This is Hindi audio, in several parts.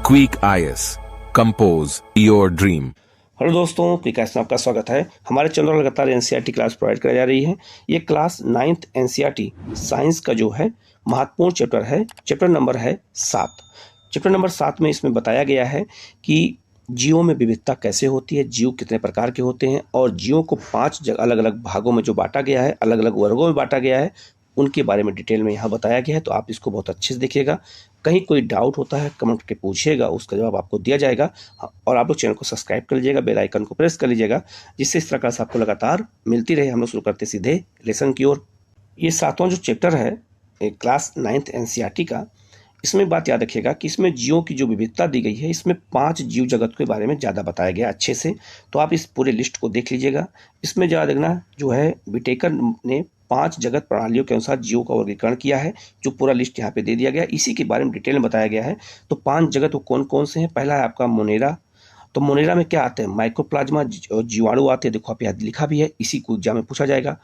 Quick IAS compose your dream. Hello दोस्तों, क्विक आईएएस में आपका स्वागत है। हमारे चैनल पर लगातार एनसीईआरटी क्लास प्रोवाइड कराई जा रही है। ये क्लास 9th एनसीईआरटी साइंस का जो है महत्वपूर्ण चैप्टर है। चैप्टर नंबर है 7। चैप्टर नंबर 7 में इसमें बताया गया है कि जीवों में विविधता कैसे होती है, जीव कितने प्रकार के होते हैं और जीवों को 5 अलग अलग भागों में जो बांटा गया है, अलग अलग वर्गों में बांटा गया है, उनके बारे में डिटेल में यहाँ बताया गया है। तो आप इसको बहुत अच्छे से देखिएगा। कहीं कोई डाउट होता है कमेंट करके पूछिएगा, उसका जवाब आपको दिया जाएगा। और आप लोग चैनल को सब्सक्राइब कर लीजिएगा, बेल आइकन को प्रेस कर लीजिएगा, जिससे इस तरह से आपको लगातार मिलती रहे। हम लोग शुरू करते सीधे लेसन की ओर। ये 7वां जो चैप्टर है क्लास 9th एनसीईआरटी का, इसमें बात याद रखिएगा कि इसमें जीवों की जो विविधता दी गई है, इसमें 5 जीव जगत के बारे में ज़्यादा बताया गया अच्छे से। तो आप इस पूरे लिस्ट को देख लीजिएगा। इसमें ज़्यादा देखना जो है विटेकर ने 5 जगत प्रणालियों के अनुसार जीवों का वर्गीकरण किया है, जो पूरा लिस्ट यहाँ पे दे दिया गया। इसी के बारे में डिटेल में बताया गया है। तो 5 जगत वो कौन कौन से हैं? पहला है आपका मोनेरा। तो मोनेरा में क्या आते हैं? माइक्रोप्लाज्मा जीवाणु आते हैं। देखो आप यहाँ लिखा भी है, इसी को एग्जाम में पूछा जाएगा।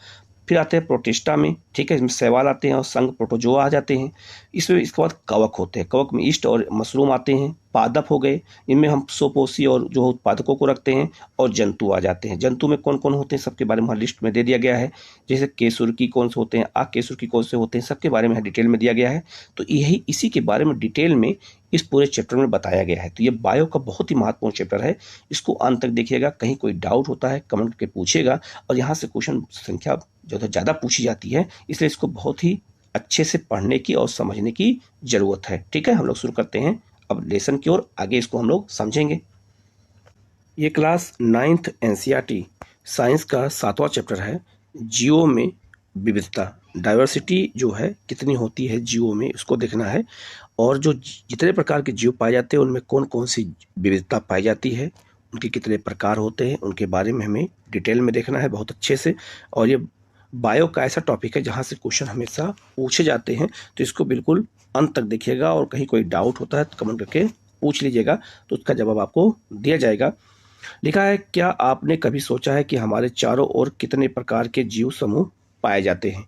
फिर आते हैं प्रोटिस्टा में, ठीक है, इसमें शैवाल आते हैं और संघ प्रोटोजोआ आ जाते हैं। इसमें इसके बाद कवक होते हैं। कवक में ईस्ट और मशरूम आते हैं। पादप हो गए, इनमें हम सोपोसी और जो उत्पादकों को रखते हैं। और जंतु आ जाते हैं। जंतु में कौन कौन होते हैं सबके बारे में हमारी लिस्ट में दे दिया गया है। जैसे केसुरकी कौन से होते हैं, आकेसुरकी कौन से होते हैं, सबके बारे में डिटेल में दिया गया है। तो यही इसी के बारे में डिटेल में इस पूरे चैप्टर में बताया गया है। तो ये बायो का बहुत ही महत्वपूर्ण चैप्टर है। इसको अंत तक देखिएगा। कहीं कोई डाउट होता है कमेंट करके पूछिएगा। और यहाँ से क्वेश्चन संख्या जो है ज़्यादा पूछी जाती है, इसलिए इसको बहुत ही अच्छे से पढ़ने की और समझने की ज़रूरत है। ठीक है, हम लोग शुरू करते हैं अब लेसन की ओर। आगे इसको हम लोग समझेंगे। ये क्लास 9th एनसीईआरटी साइंस का 7वां चैप्टर है। जीवों में विविधता, डाइवर्सिटी जो है कितनी होती है जीवों में, उसको देखना है। और जो जितने प्रकार के जीव पाए जाते हैं उनमें कौन कौन सी विविधता पाई जाती है, उनके कितने प्रकार होते हैं, उनके बारे में हमें डिटेल में देखना है बहुत अच्छे से। और ये बायो का ऐसा टॉपिक है जहाँ से क्वेश्चन हमेशा पूछे जाते हैं। तो इसको बिल्कुल अंत तक देखिएगा। और कहीं कोई डाउट होता है तो कमेंट करके पूछ लीजिएगा, तो उसका जवाब आपको दिया जाएगा। लिखा है, क्या आपने कभी सोचा है कि हमारे चारों ओर कितने प्रकार के जीव समूह पाए जाते हैं?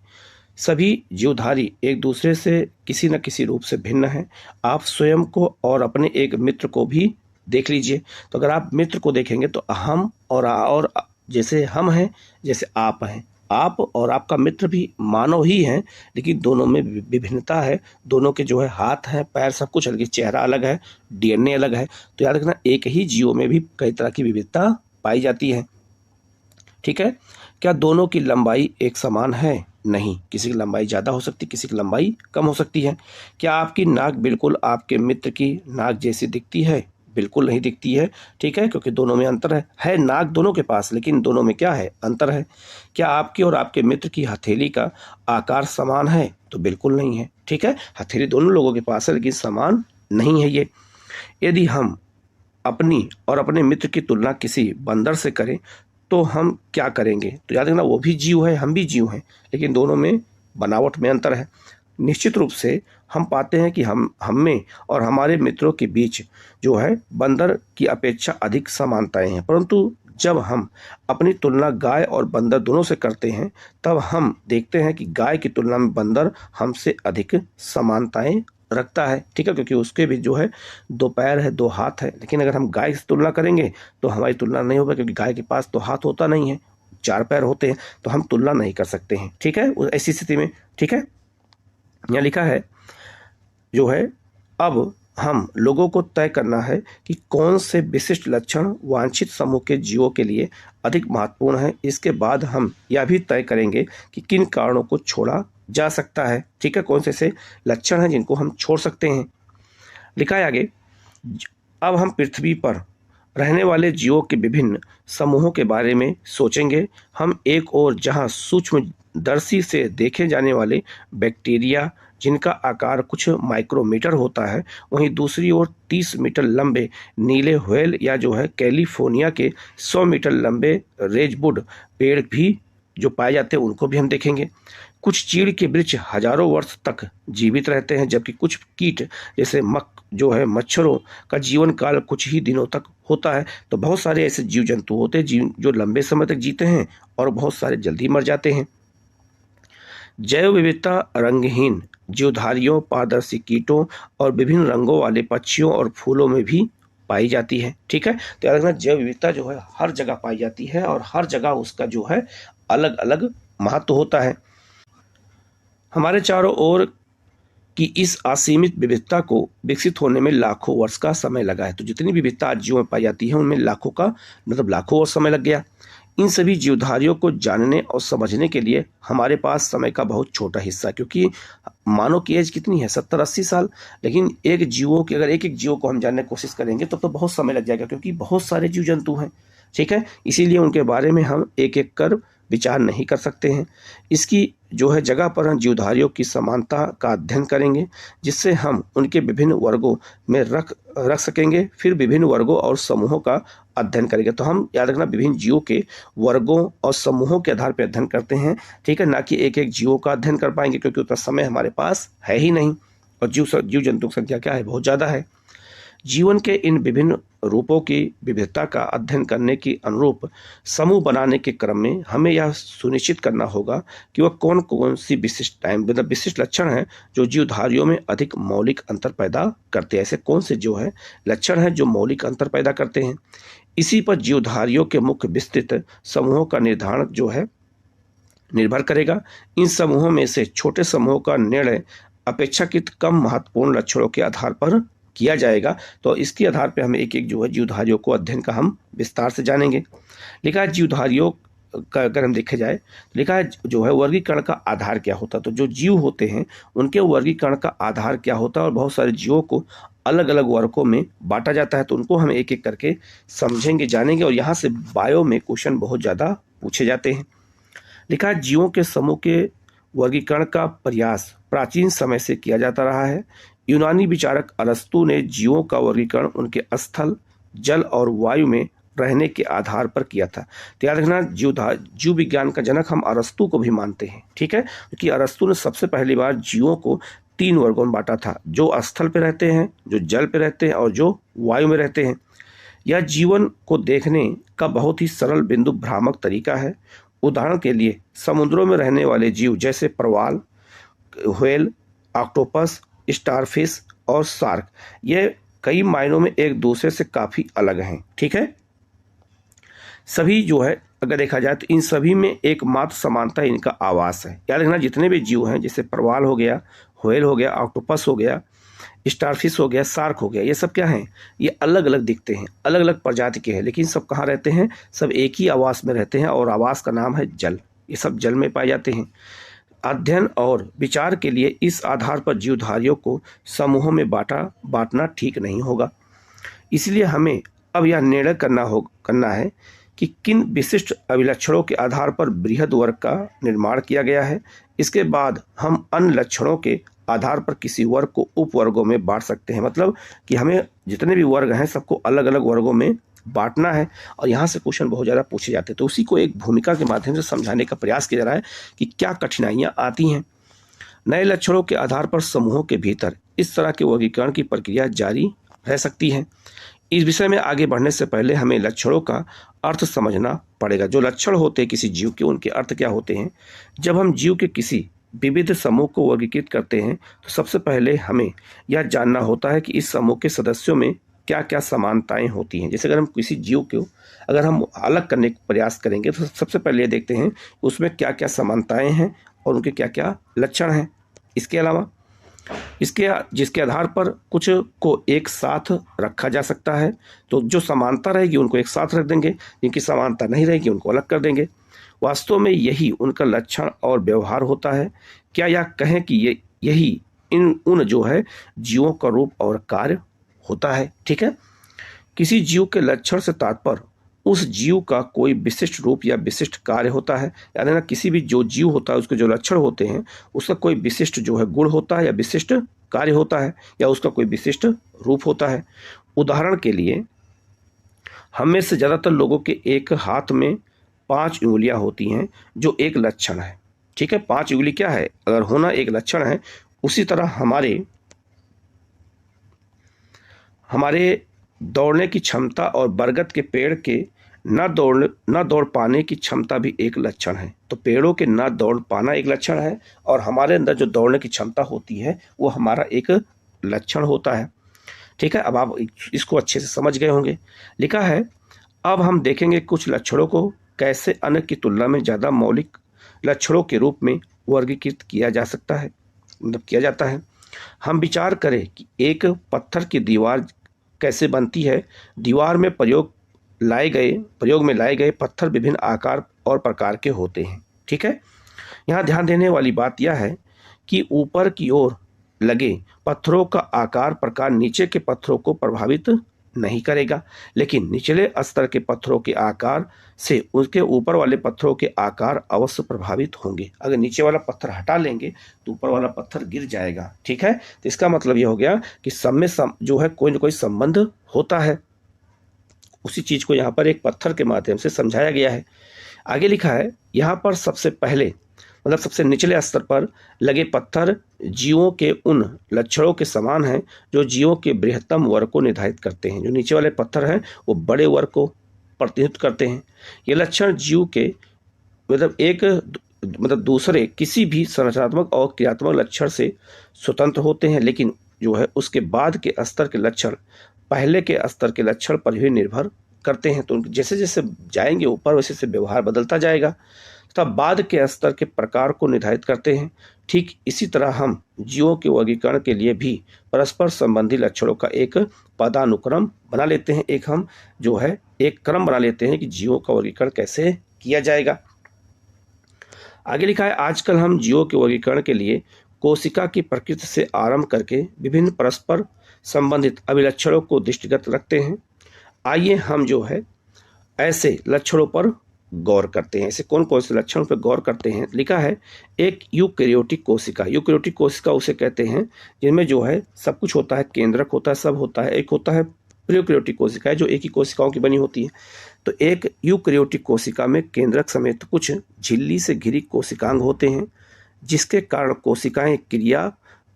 सभी जीवधारी एक दूसरे से किसी न किसी रूप से भिन्न हैं। आप स्वयं को और अपने एक मित्र को भी देख लीजिए। तो अगर आप मित्र को देखेंगे तो हम और जैसे हम हैं, जैसे आप हैं। आप और आपका मित्र भी मानव ही हैं, लेकिन दोनों में विभिन्नता है। दोनों के जो है हाथ हैं, पैर, सब कुछ अलग है, चेहरा अलग है, डीएनए अलग है। तो याद रखना, एक ही जीवों में भी कई तरह की विविधता पाई जाती है। ठीक है। क्या दोनों की लंबाई एक समान है? नहीं, किसी की लंबाई ज़्यादा हो सकती है, किसी की लंबाई कम हो सकती है। क्या आपकी नाक बिल्कुल आपके मित्र की नाक जैसी दिखती है? बिल्कुल नहीं दिखती है। ठीक है, क्योंकि दोनों में अंतर है नाक दोनों के पास, लेकिन दोनों में क्या है? अंतर है। क्या आपकी और आपके मित्र की हथेली का आकार समान है? तो बिल्कुल नहीं है। ठीक है, हथेली दोनों लोगों के पास है, लेकिन समान नहीं है ये। यदि हम अपनी और अपने मित्र की तुलना किसी बंदर से करें तो हम क्या करेंगे? तो याद रखना, वो भी जीव है, हम भी जीव हैं, लेकिन दोनों में बनावट में अंतर है। निश्चित रूप से हम पाते हैं कि हम में और हमारे मित्रों के बीच जो है बंदर की अपेक्षा अधिक समानताएं हैं। परंतु जब हम अपनी तुलना गाय और बंदर दोनों से करते हैं, तब हम देखते हैं कि गाय की तुलना में बंदर हमसे अधिक समानताएं रखता है। ठीक है, क्योंकि उसके भी जो है 2 पैर है, 2 हाथ है। लेकिन अगर हम गाय से तुलना करेंगे तो हमारी तुलना नहीं होगा, क्योंकि गाय के पास तो हाथ होता नहीं है, 4 पैर होते हैं। तो हम तुलना नहीं कर सकते हैं। ठीक है, ऐसी स्थिति में। ठीक है, यहाँ लिखा है जो है, अब हम लोगों को तय करना है कि कौन से विशिष्ट लक्षण वांछित समूह के जीवों के लिए अधिक महत्वपूर्ण है। इसके बाद हम यह भी तय करेंगे कि किन कारणों को छोड़ा जा सकता है। ठीक है, कौन से ऐसे लक्षण हैं जिनको हम छोड़ सकते हैं। लिखा है आगे, अब हम पृथ्वी पर रहने वाले जीवों के विभिन्न समूहों के बारे में सोचेंगे। हम एक ओर जहां सूक्ष्मदर्शी से देखे जाने वाले बैक्टीरिया, जिनका आकार कुछ माइक्रोमीटर होता है, वहीं दूसरी ओर 30 मीटर लंबे नीले व्हेल या जो है कैलिफोर्निया के 100 मीटर लंबे रेडवुड पेड़ भी जो पाए जाते हैं, उनको भी हम देखेंगे। कुछ चीड़ के वृक्ष हजारों वर्ष तक जीवित रहते हैं, जबकि कुछ कीट जैसे जो है मच्छरों का जीवन काल कुछ ही दिनों तक होता है। तो बहुत सारे ऐसे जीव जंतु होते हैं जो लंबे समय तक जीते हैं, और बहुत सारे जल्दी मर जाते हैं। जैव विविधता रंगहीन जीवधारियों, पारदर्शी कीटों और विभिन्न रंगों वाले पक्षियों और फूलों में भी पाई जाती है। ठीक है, तो याद रखना जैव विविधता जो है हर जगह पाई जाती है और हर जगह उसका जो है अलग अलग महत्व होता है। हमारे चारों ओर कि इस असीमित विविधता को विकसित होने में लाखों वर्ष का समय लगा है। तो जितनी विविधता आज जीवों में पाई जाती है उनमें लाखों का मतलब लाखों वर्ष समय लग गया। इन सभी जीवधारियों को जानने और समझने के लिए हमारे पास समय का बहुत छोटा हिस्सा, क्योंकि मानव की एज कितनी है 70-80 साल, लेकिन एक जीवों की अगर एक एक जीवों को हम जानने की कोशिश करेंगे तो बहुत समय लग जाएगा, क्योंकि बहुत सारे जीव जंतु हैं। ठीक है, इसीलिए उनके बारे में हम एक एक कर विचार नहीं कर सकते हैं। इसकी जो है जगह पर हम जीवधारियों की समानता का अध्ययन करेंगे, जिससे हम उनके विभिन्न वर्गों में रख सकेंगे। फिर विभिन्न वर्गों और समूहों का अध्ययन करेंगे। तो हम याद रखना विभिन्न जीवों के वर्गों और समूहों के आधार पर अध्ययन करते हैं। ठीक है, ना कि एक एक जीवों का अध्ययन कर पाएंगे, क्योंकि उतना समय हमारे पास है ही नहीं और जीव जंतु की संख्या क्या है, बहुत ज़्यादा है। जीवन के इन विभिन्न रूपों की विविधता का अध्ययन करने की अनुरूप समूह बनाने के क्रम में हमें यह सुनिश्चित करना होगा कि वह कौन कौन सी विशिष्ट लक्षण हैं जो जीवधारियों में अधिक मौलिक अंतर पैदा करते हैं। ऐसे कौन से जो है लक्षण हैं जो मौलिक अंतर पैदा करते हैं। इसी पर जीवधारियों के मुख्य विस्तृत समूहों का निर्धारण जो है निर्भर करेगा। इन समूहों में से छोटे समूहों का निर्णय अपेक्षाकृत कम महत्वपूर्ण लक्षणों के आधार पर किया जाएगा। तो इसके आधार पर हमें एक एक जो है जीवधारियों को अध्ययन का हम विस्तार से जानेंगे। लिखा है जीवधारियों का अगर हम देखे जाए, लिखा है जो है वर्गीकरण का आधार क्या होता है। तो जो जीव होते हैं उनके वर्गीकरण का आधार क्या होता है और बहुत सारे जीवों को अलग अलग वर्गों में बांटा जाता है। तो उनको हम एक एक करके समझेंगे, जानेंगे और यहाँ से बायो में क्वेश्चन बहुत ज़्यादा पूछे जाते हैं। लिखा है जीवों के समूह के वर्गीकरण का प्रयास प्राचीन समय से किया जाता रहा है। यूनानी विचारक अरस्तु ने जीवों का वर्गीकरण उनके स्थल, जल और वायु में रहने के आधार पर किया था। तो याद रखना जीव विज्ञान का जनक हम अरस्तु को भी मानते हैं। ठीक है, क्योंकि अरस्तु ने सबसे पहली बार जीवों को 3 वर्गों में बांटा था, जो स्थल पे रहते हैं, जो जल पे रहते हैं और जो वायु में रहते हैं। यह जीवन को देखने का बहुत ही सरल बिंदु भ्रामक तरीका है। उदाहरण के लिए समुद्रों में रहने वाले जीव जैसे प्रवाल, व्हेल, ऑक्टोपस, स्टारफिश और शार्क, ये कई मायनों में एक दूसरे से काफ़ी अलग हैं। ठीक है, सभी जो है अगर देखा जाए तो इन सभी में एकमात्र समानता इनका आवास है। याद रखना जितने भी जीव हैं जैसे प्रवाल हो गया, व्हेल हो गया, ऑक्टोपस हो गया, स्टारफिश हो गया, शार्क हो गया, ये सब क्या हैं, ये अलग अलग दिखते हैं, अलग अलग प्रजाति के हैं, लेकिन सब कहाँ रहते हैं, सब एक ही आवास में रहते हैं और आवास का नाम है जल। ये सब जल में पाए जाते हैं। अध्ययन और विचार के लिए इस आधार पर जीवधारियों को समूहों में बांटना ठीक नहीं होगा। इसलिए हमें अब यह निर्णय करना है कि किन विशिष्ट अभिलक्षणों के आधार पर बृहद वर्ग का निर्माण किया गया है। इसके बाद हम अन्य लक्षणों के आधार पर किसी वर्ग को उपवर्गों में बांट सकते हैं। मतलब कि हमें जितने भी वर्ग हैं सबको अलग अलग वर्गों में बांटना है और यहाँ से क्वेश्चन बहुत ज़्यादा पूछे जाते हैं। तो उसी को एक भूमिका के माध्यम से समझाने का प्रयास किया जा रहा है कि क्या कठिनाइयाँ आती हैं। नए लक्षणों के आधार पर समूहों के भीतर इस तरह के वर्गीकरण की प्रक्रिया जारी रह सकती है। इस विषय में आगे बढ़ने से पहले हमें लक्षणों का अर्थ समझना पड़ेगा। जो लक्षण होते हैं किसी जीव के, उनके अर्थ क्या होते हैं। जब हम जीव के किसी विविध समूह को वर्गीकृत करते हैं तो सबसे पहले हमें यह जानना होता है कि इस समूह के सदस्यों में क्या क्या समानताएं होती हैं। जैसे अगर हम किसी जीव को अगर हम अलग करने का प्रयास करेंगे तो सबसे पहले ये देखते हैं उसमें क्या क्या समानताएं हैं और उनके क्या क्या लक्षण हैं। इसके अलावा जिसके आधार पर कुछ को एक साथ रखा जा सकता है। तो जो समानता रहेगी उनको एक साथ रख देंगे, जिनकी समानता नहीं रहेगी उनको अलग कर देंगे। वास्तव में यही उनका लक्षण और व्यवहार होता है। क्या यह कहें कि यही उन जो है जीवों का रूप और कार्य होता है। ठीक है, किसी जीव के लक्षण से तात्पर्य उस जीव का कोई विशिष्ट रूप या विशिष्ट कार्य होता है। यानी ना किसी भी जो जीव होता है उसके जो लक्षण होते हैं उसका कोई विशिष्ट जो है गुण होता है या विशिष्ट कार्य होता है या उसका कोई विशिष्ट रूप होता है। उदाहरण के लिए हम में से ज़्यादातर लोगों के एक हाथ में 5 उंगलियां होती हैं जो एक लक्षण है। ठीक है, 5 उंगली क्या है, अगर होना एक लक्षण है। उसी तरह हमारे दौड़ने की क्षमता और बरगद के पेड़ के न दौड़ पाने की क्षमता भी एक लक्षण है। तो पेड़ों के न दौड़ पाना एक लक्षण है और हमारे अंदर जो दौड़ने की क्षमता होती है वो हमारा एक लक्षण होता है। ठीक है, अब आप इसको अच्छे से समझ गए होंगे। लिखा है, अब हम देखेंगे कुछ लक्षणों को कैसे अन्य की तुलना में ज़्यादा मौलिक लक्षणों के रूप में वर्गीकृत किया जा सकता है, मतलब किया जाता है। हम विचार करें कि एक पत्थर की दीवार कैसे बनती है। दीवार में प्रयोग में लाए गए पत्थर विभिन्न आकार और प्रकार के होते हैं। ठीक है, यहाँ ध्यान देने वाली बात यह है कि ऊपर की ओर लगे पत्थरों का आकार प्रकार नीचे के पत्थरों को प्रभावित नहीं करेगा, लेकिन निचले स्तर के पत्थरों के आकार से उसके ऊपर वाले पत्थरों के आकार अवश्य प्रभावित होंगे। अगर नीचे वाला पत्थर हटा लेंगे तो ऊपर वाला पत्थर गिर जाएगा। ठीक है, तो इसका मतलब यह हो गया कि सब में जो है कोई न कोई संबंध होता है। उसी चीज को यहाँ पर एक पत्थर के माध्यम से समझाया गया है। आगे लिखा है, यहाँ पर सबसे पहले मतलब सबसे निचले स्तर पर लगे पत्थर जीवों के उन लक्षणों के समान हैं जो जीवों के बृहत्तम वर्ग को निर्धारित करते हैं। जो नीचे वाले पत्थर हैं वो बड़े वर्ग को प्रतिनिधित्व करते हैं। ये लक्षण जीव के मतलब दूसरे किसी भी संरचनात्मक और क्रियात्मक लक्षण से स्वतंत्र होते हैं, लेकिन जो है उसके बाद के स्तर के लक्षण पहले के स्तर के लक्षण पर भी निर्भर करते हैं। तो जैसे जैसे जाएंगे ऊपर वैसे से व्यवहार बदलता जाएगा तब बाद के स्तर के प्रकार को निर्धारित करते हैं। ठीक इसी तरह हम जीवों के वर्गीकरण के लिए भी परस्पर संबंधी लक्षणों का एक पदानुक्रम बना लेते हैं। एक क्रम बना लेते हैं कि जीवों का वर्गीकरण कैसे किया जाएगा। आगे लिखा है, आजकल हम जीवों के वर्गीकरण के लिए कोशिका की प्रकृति से आरंभ करके विभिन्न परस्पर संबंधित अभिलक्षणों को दृष्टिगत रखते हैं। आइए हम जो है ऐसे लक्षणों पर गौर करते हैं। ऐसे कौन कौन से लक्षणों पर गौर करते हैं। लिखा है, एक यूकैरियोटिक कोशिका। यूकैरियोटिक कोशिका उसे कहते हैं जिनमें जो है सब कुछ होता है, केंद्रक होता है, सब होता है। एक होता है प्रोकैरियोटिक कोशिका जो एक ही कोशिकाओं की बनी होती है। तो एक यूकैरियोटिक कोशिका में केंद्रक समेत कुछ झिल्ली से घिरी कोशिकांग होते हैं, जिसके कारण कोशिकाएं क्रिया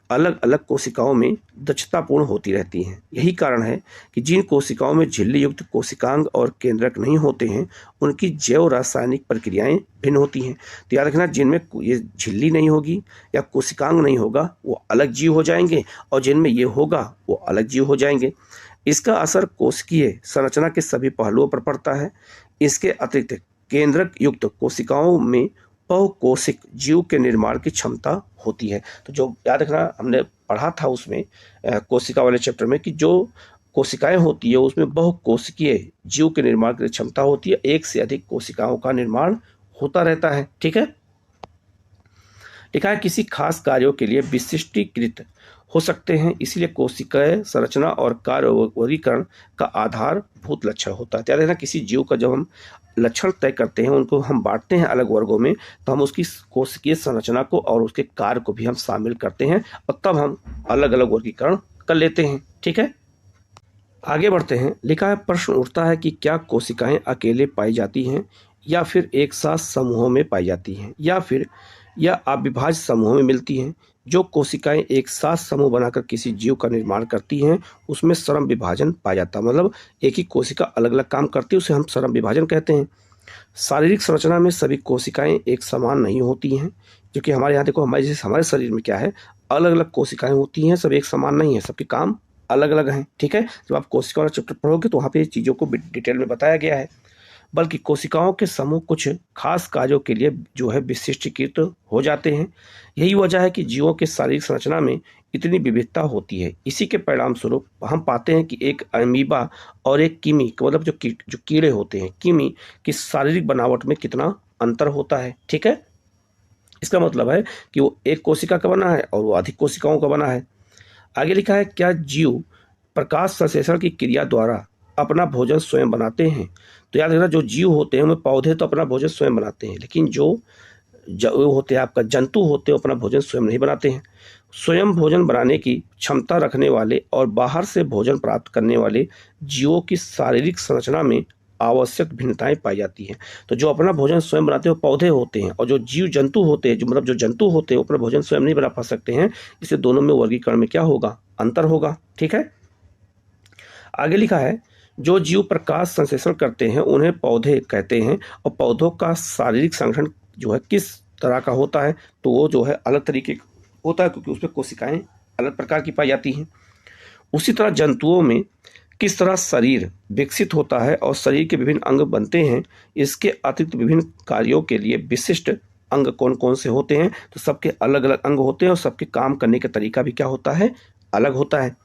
अलग अलग कोशिकाओं में दक्षतापूर्ण होती रहती हैं। यही कारण है कि जिन कोशिकाओं में झिल्ली युक्त कोशिकांग और केंद्रक नहीं होते हैं उनकी जैव रासायनिक प्रक्रियाएं भिन्न होती हैं। तो याद रखना, जिनमें ये झिल्ली नहीं होगी या कोशिकांग नहीं होगा वो अलग जीव हो जाएंगे और जिनमें ये होगा वो अलग जीव हो जाएंगे। इसका असर कोशिकीय संरचना के सभी पहलुओं पर पड़ता है। इसके अतिरिक्त केंद्रक युक्त कोशिकाओं में बहुकोशिक जीव के निर्माण की क्षमता होती है। तो जो याद रखना, हमने पढ़ा था उसमें कोशिका वाले चैप्टर में कि जो कोशिकाएं होती है उसमें बहुकोशिकीय जीव के निर्माण की क्षमता होती है। एक से अधिक कोशिकाओं का निर्माण होता रहता है। ठीक है, लिखा है, किसी खास कार्यों के लिए विशिष्टीकृत हो सकते हैं, इसलिए कोशिकीय संरचना और कार्य वर्गीकरण का आधारभूत लक्षण होता है। याद रखना, किसी जीव का जब हम लक्षण तय करते हैं, उनको हम बांटते हैं अलग वर्गों में, तो हम उसकी कोशिकीय संरचना को और उसके कार्य को भी हम शामिल करते हैं और तब हम अलग अलग वर्गीकरण कर लेते हैं। ठीक है, आगे बढ़ते हैं। लिखा है, प्रश्न उठता है कि क्या कोशिकाएं अकेले पाई जाती हैं या फिर एक साथ समूहों में पाई जाती हैं या फिर यह अविभाज्य समूहों में मिलती हैं। जो कोशिकाएं एक साथ समूह बनाकर किसी जीव का निर्माण करती हैं उसमें श्रम विभाजन पाया जाता है। मतलब एक ही कोशिका अलग अलग काम करती है, उसे हम श्रम विभाजन कहते हैं। शारीरिक संरचना में सभी कोशिकाएं एक समान नहीं होती हैं, क्योंकि हमारे यहाँ देखो, हमारे शरीर में क्या है, अलग अलग कोशिकाएं होती हैं, सब एक समान नहीं है, सबके काम अलग अलग हैं। ठीक है, जब आप कोशिका वाला चैप्टर पढ़ोगे तो वहाँ पे चीज़ों को डिटेल में बताया गया है। बल्कि कोशिकाओं के समूह कुछ खास कार्यों के लिए जो है विशिष्टीकृत हो जाते हैं। यही वजह है कि जीवों के शारीरिक संरचना में इतनी विविधता होती है। इसी के परिणाम स्वरूप हम पाते हैं कि एक अमीबा और एक कीमी, मतलब जो कीड़े होते हैं, कीमी की शारीरिक बनावट में कितना अंतर होता है। ठीक है, इसका मतलब है कि वो एक कोशिका का बना है और वो अधिक कोशिकाओं का बना है। आगे लिखा है, क्या जीव प्रकाश संश्लेषण की क्रिया द्वारा अपना भोजन स्वयं बनाते हैं। तो याद रखना, जो जीव होते हैं उनमें पौधे तो अपना भोजन स्वयं बनाते हैं, लेकिन जो होते हैं आपका जंतु होते हैं अपना भोजन स्वयं नहीं बनाते हैं। स्वयं भोजन बनाने की क्षमता रखने वाले और बाहर से भोजन प्राप्त करने वाले जीवों की शारीरिक संरचना में आवश्यक भिन्नताएं पाई जाती हैं। तो जो अपना भोजन स्वयं बनाते हैं वो पौधे होते हैं, और जो जीव जंतु होते हैं, जो जंतु होते हैं वो अपना भोजन स्वयं नहीं बना पा सकते हैं। इससे दोनों में वर्गीकरण में क्या होगा, अंतर होगा। ठीक है, आगे लिखा है, जो जीव प्रकाश संश्लेषण करते हैं उन्हें पौधे कहते हैं। और पौधों का शारीरिक संगठन जो है किस तरह का होता है, तो वो जो है अलग तरीके का होता है, क्योंकि उसमें कोशिकाएं अलग प्रकार की पाई जाती हैं। उसी तरह जंतुओं में किस तरह शरीर विकसित होता है और शरीर के विभिन्न अंग बनते हैं, इसके अतिरिक्त विभिन्न कार्यों के लिए विशिष्ट अंग कौन कौन से होते हैं, तो सबके अलग अलग अंग होते हैं और सबके काम करने का तरीका भी क्या होता है, अलग होता है।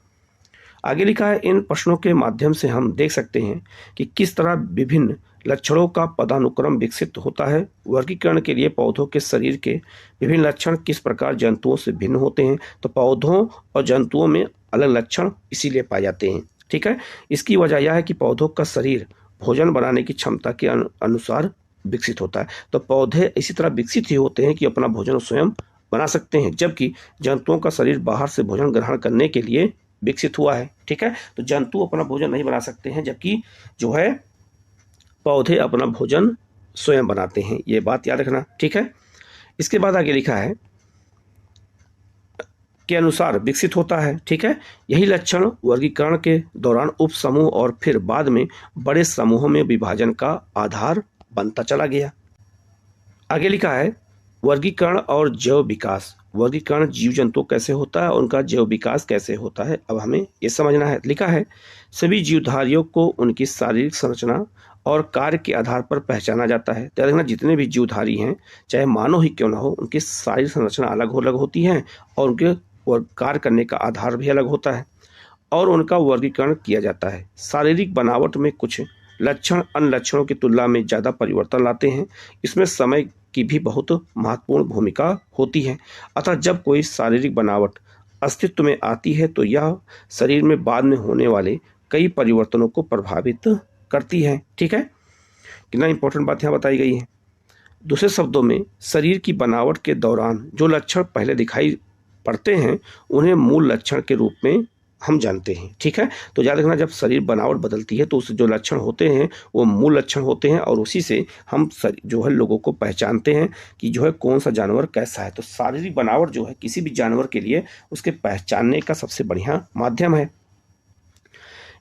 आगे लिखा है, इन प्रश्नों के माध्यम से हम देख सकते हैं कि किस तरह विभिन्न लक्षणों का पदानुक्रम विकसित होता है। वर्गीकरण के लिए पौधों के शरीर के विभिन्न लक्षण किस प्रकार जंतुओं से भिन्न होते हैं, तो पौधों और जंतुओं में अलग लक्षण इसीलिए पाए जाते हैं। ठीक है, इसकी वजह यह है कि पौधों का शरीर भोजन बनाने की क्षमता के अनुसार विकसित होता है। तो पौधे इसी तरह विकसित ही होते हैं कि अपना भोजन स्वयं बना सकते हैं, जबकि जंतुओं का शरीर बाहर से भोजन ग्रहण करने के लिए विकसित हुआ है। ठीक है, तो जंतु अपना भोजन नहीं बना सकते हैं, जबकि जो है पौधे अपना भोजन स्वयं बनाते हैं। ये बात याद रखना। ठीक है, इसके बाद आगे लिखा है के अनुसार विकसित होता है। ठीक है, यही लक्षण वर्गीकरण के दौरान उप समूह और फिर बाद में बड़े समूहों में विभाजन का आधार बनता चला गया। आगे लिखा है वर्गीकरण और जैव विकास। वर्गीकरण जीव जंतु कैसे होता है, उनका जैव विकास कैसे होता है, अब हमें ये समझना है। लिखा है सभी जीवधारियों को उनकी शारीरिक संरचना और कार्य के आधार पर पहचाना जाता है। तो देखना, जितने भी जीवधारी हैं, चाहे मानव ही क्यों ना हो, उनकी शारीरिक संरचना अलग अलग होती है और उनके कार्य करने का आधार भी अलग होता है और उनका वर्गीकरण किया जाता है। शारीरिक बनावट में कुछ लक्षण अन्य लक्षणों की तुलना में ज़्यादा परिवर्तन लाते हैं। इसमें समय की भी बहुत महत्वपूर्ण भूमिका होती है। अतः जब कोई शारीरिक बनावट अस्तित्व में आती है तो यह शरीर में बाद में होने वाले कई परिवर्तनों को प्रभावित करती है। ठीक है, कितना इंपॉर्टेंट बात यहाँ बताई गई है। दूसरे शब्दों में, शरीर की बनावट के दौरान जो लक्षण पहले दिखाई पड़ते हैं उन्हें मूल लक्षण के रूप में हम जानते हैं। ठीक है, तो याद रखना, जब शरीर बनावट बदलती है तो उससे जो लक्षण होते हैं वो मूल लक्षण होते हैं और उसी से हम जो है लोगों को पहचानते हैं कि जो है कौन सा जानवर कैसा है। तो शारीरिक बनावट जो है किसी भी जानवर के लिए उसके पहचानने का सबसे बढ़िया माध्यम है।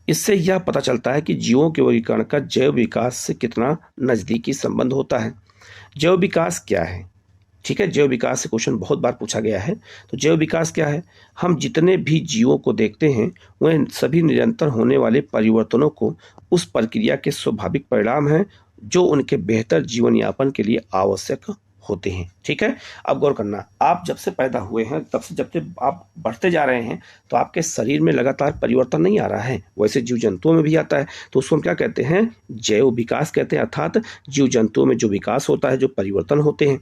इससे यह पता चलता है कि जीवों के वर्गीकरण का जैव विकास से कितना नज़दीकी संबंध होता है। जैव विकास क्या है? ठीक है, जैव विकास से क्वेश्चन बहुत बार पूछा गया है। तो जैव विकास क्या है? हम जितने भी जीवों को देखते हैं वह सभी निरंतर होने वाले परिवर्तनों को उस प्रक्रिया के स्वाभाविक परिणाम हैं जो उनके बेहतर जीवन यापन के लिए आवश्यक होते हैं। ठीक है, अब गौर करना, आप जब से पैदा हुए हैं तब से जब से आप बढ़ते जा रहे हैं तो आपके शरीर में लगातार परिवर्तन नहीं आ रहा है, वैसे जीव जंतुओं में भी आता है। तो उसको हम क्या कहते हैं? जैव विकास कहते हैं, अर्थात जीव जंतुओं में जो विकास होता है, जो परिवर्तन होते हैं।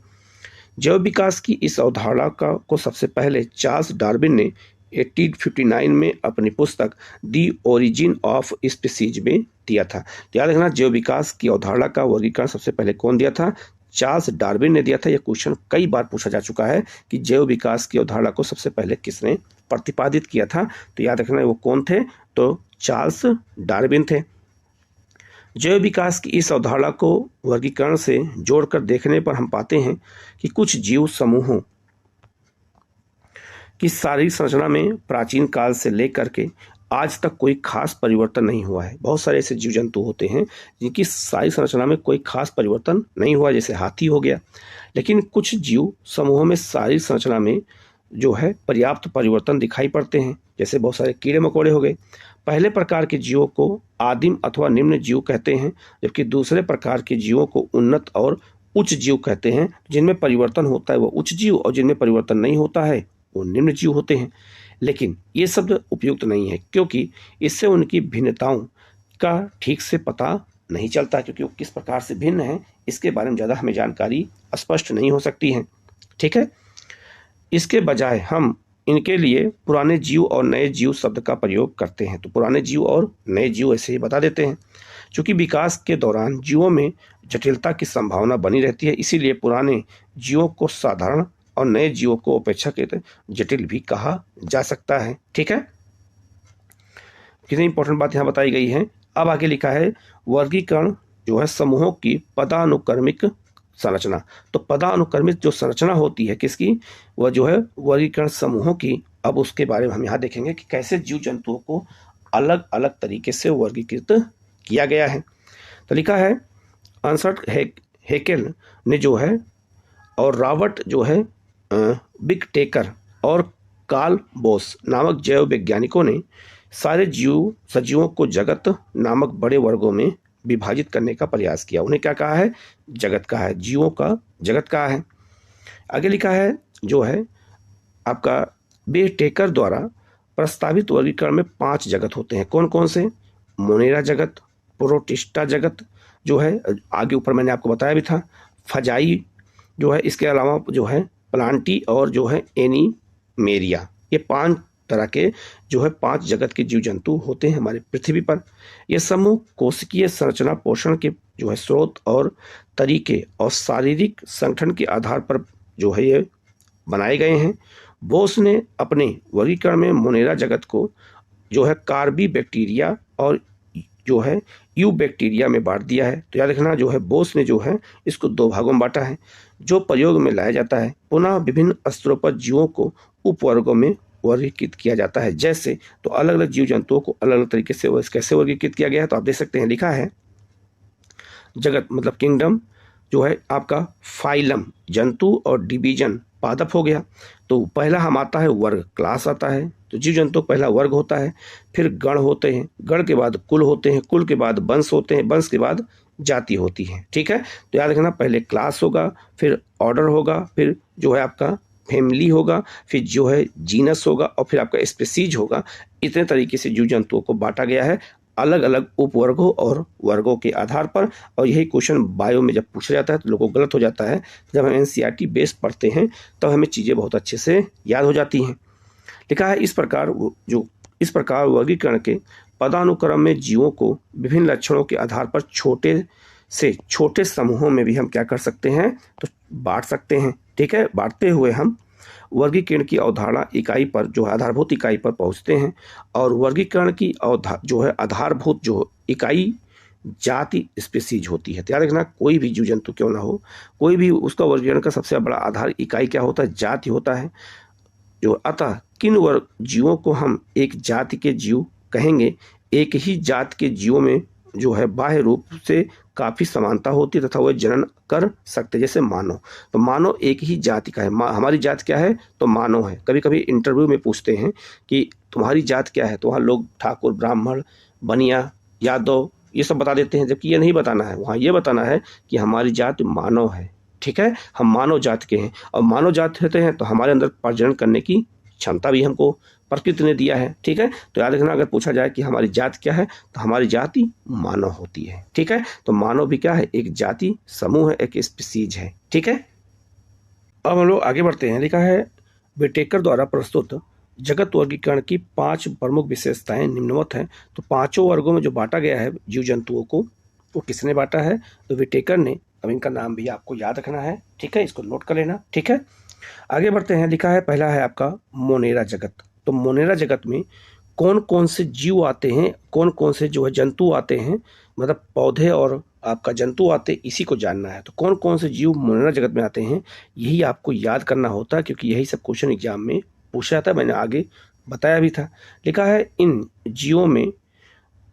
जैव विकास की इस अवधारणा को सबसे पहले चार्ल्स डार्विन ने 1859 में अपनी पुस्तक दी ओरिजिन ऑफ स्पीसीज में दिया था। याद रखना, जैव विकास की अवधारणा का वर्गीकरण सबसे पहले कौन दिया था? चार्ल्स डार्विन ने दिया था। यह क्वेश्चन कई बार पूछा जा चुका है कि जैव विकास की अवधारणा को सबसे पहले किसने प्रतिपादित किया था। तो याद रखना, वो कौन थे? तो चार्ल्स डार्विन थे। जैव विकास की इस अवधारणा को वर्गीकरण से जोड़कर देखने पर हम पाते हैं कि कुछ जीव समूहों की शारीरिक संरचना में प्राचीन काल से लेकर के आज तक कोई खास परिवर्तन नहीं हुआ है। बहुत सारे ऐसे जीव जंतु होते हैं जिनकी शारीरिक संरचना में कोई खास परिवर्तन नहीं हुआ, जैसे हाथी हो गया। लेकिन कुछ जीव समूहों में शारीरिक संरचना में जो है पर्याप्त परिवर्तन दिखाई पड़ते हैं, जैसे बहुत सारे कीड़े मकोड़े हो गए। पहले प्रकार के जीवों को आदिम अथवा निम्न जीव कहते हैं, जबकि दूसरे प्रकार के जीवों को उन्नत और उच्च जीव कहते हैं। जिनमें परिवर्तन होता है वो उच्च जीव और जिनमें परिवर्तन नहीं होता है वो निम्न जीव होते हैं। लेकिन ये शब्द उपयुक्त नहीं है, क्योंकि इससे उनकी भिन्नताओं का ठीक से पता नहीं चलता, क्योंकि वो किस प्रकार से भिन्न है इसके बारे में ज़्यादा हमें जानकारी स्पष्ट नहीं हो सकती है। ठीक है, इसके बजाय हम इनके लिए पुराने जीव और नए जीव शब्द का प्रयोग करते हैं। तो पुराने जीव और नए जीव ऐसे ही बता देते हैं। चूँकि विकास के दौरान जीवों में जटिलता की संभावना बनी रहती है, इसीलिए पुराने जीवों को साधारण और नए जीवों को अपेक्षाकृत जटिल भी कहा जा सकता है। ठीक है, कितनी इंपॉर्टेंट बात यहाँ बताई गई है। अब आगे लिखा है वर्गीकरण जो है समूहों की पदानुक्रमिक संरचना। तो पदानुक्रमित जो संरचना होती है किसकी? वह जो है वर्गीकरण समूहों की। अब उसके बारे में हम यहाँ देखेंगे कि कैसे जीव जंतुओं को अलग अलग तरीके से वर्गीकृत किया गया है। तो लिखा है अर्नस्ट हैकेल ने जो है और रॉबर्ट जो है बिग टेकर और कार्ल बोस नामक जैव वैज्ञानिकों ने सारे सजीवों को जगत नामक बड़े वर्गों में विभाजित करने का प्रयास किया। उन्हें क्या कहा है? जगत कहा है, जीवों का जगत कहा है। आगे लिखा है जो है आपका बिग टेकर द्वारा प्रस्तावित वर्गीकरण में 5 जगत होते हैं। कौन कौन से? मोनेरा जगत, प्रोटिस्टा जगत जो है, आगे ऊपर मैंने आपको बताया भी था, फजाई जो है, इसके अलावा जो है प्लांटी और जो है एनीमेरिया। ये 5 तरह के जो है 5 जगत के जीव जंतु होते हैं हमारे पृथ्वी पर। ये समूह कोशिकीय संरचना, पोषण के जो है स्रोत और तरीके और शारीरिक संगठन के आधार पर जो है ये बनाए गए हैं। बोस ने अपने वर्गीकरण में मोनेरा जगत को जो है कार्बी बैक्टीरिया और जो है यू बैक्टीरिया में बांट दिया है। तो याद रखना जो है बोस ने जो है इसको 2 भागों में बांटा है, जो प्रयोग में लाया जाता है। पुनः विभिन्न स्तरों पर जीवों को उपवर्गों में वर्गीकृत किया जाता है। जैसे तो अलग अलग जीव जंतुओं को अलग अलग तरीके से कैसे वर्गीकृत किया गया है, तो आप देख सकते हैं लिखा है जगत मतलब किंगडम जो है आपका, फाइलम जंतु और डिवीजन पादप हो गया। तो पहला हम आता है वर्ग, क्लास आता है। तो जीव जंतु पहला वर्ग होता है, फिर गण होते हैं, गण के बाद कुल होते हैं, कुल के बाद वंश होते हैं, वंश के बाद जाति होती है। ठीक है, तो याद रखना पहले क्लास होगा, फिर ऑर्डर होगा, फिर जो है आपका फैमिली होगा, फिर जो है जीनस होगा और फिर आपका स्पीसीज होगा। इतने तरीके से जीव जंतुओं को बांटा गया है अलग अलग उपवर्गों और वर्गों के आधार पर। और यही क्वेश्चन बायो में जब पूछा जाता है तो लोगों को गलत हो जाता है। जब हम एनसीईआरटी बेस पढ़ते हैं तब हमें चीज़ें बहुत अच्छे से याद हो जाती हैं। लिखा है इस प्रकार वर्गीकरण के पदानुक्रम में जीवों को विभिन्न लक्षणों के आधार पर छोटे से छोटे समूहों में भी हम क्या कर सकते हैं, तो बांट सकते हैं। ठीक है, बांटते हुए हम वर्गीकरण की अवधारणा इकाई पर जो है आधारभूत इकाई पर पहुंचते हैं। और वर्गीकरण की जो है आधारभूत जो इकाई जाति स्पीसीज होती है। तो याद रखना कोई भी जीव जंतु क्यों ना हो, कोई भी उसका वर्गीकरण का सबसे बड़ा आधार इकाई क्या होता है? जाति होता है। जो अतः किन वर्ग जीवों को हम एक जाति के जीव कहेंगे? एक ही जाति के जीवों में जो है बाह्य रूप से काफ़ी समानता होती है तथा वह जनन कर सकते। जैसे मानव, तो मानव एक ही जाति का है। हमारी जाति क्या है? तो मानव है। कभी कभी इंटरव्यू में पूछते हैं कि तुम्हारी जात क्या है, तो वहाँ लोग ठाकुर, ब्राह्मण, बनिया, यादव ये सब बता देते हैं, जबकि ये नहीं बताना है। वहाँ ये बताना है कि हमारी जाति मानव है। ठीक है, हम मानव जाति के हैं और मानव जाति होते हैं तो हमारे अंदर प्रजनन करने की क्षमता भी हमको प्रकृति ने दिया है। ठीक है, तो याद रखना अगर पूछा जाए कि हमारी जाति क्या है, तो हमारी जाति मानव होती है। ठीक है, तो मानव भी क्या है? एक जाति समूह है, एक स्पीसीज है। ठीक है, अब हम लोग आगे बढ़ते हैं। लिखा है विटेकर द्वारा प्रस्तुत जगत वर्गीकरण की 5 प्रमुख विशेषताएं निम्नवत हैं। तो 5 वर्गों में जो बांटा गया है जीव जंतुओं को, वो किसने बांटा है? तो विटेकर ने। अब इनका नाम भी आपको याद रखना है। ठीक है, इसको नोट कर लेना। ठीक है, आगे बढ़ते हैं। लिखा है पहला है आपका मोनेरा जगत। तो मोनेरा जगत में कौन कौन से जीव आते हैं, कौन कौन से जो है जंतु आते हैं, मतलब पौधे और आपका जंतु आते, इसी को जानना है। तो कौन कौन से जीव मोनेरा जगत में आते हैं यही आपको याद करना होता है, क्योंकि यही सब क्वेश्चन एग्जाम में पूछा जाता है। मैंने आगे बताया भी था। लिखा है इन जीवों में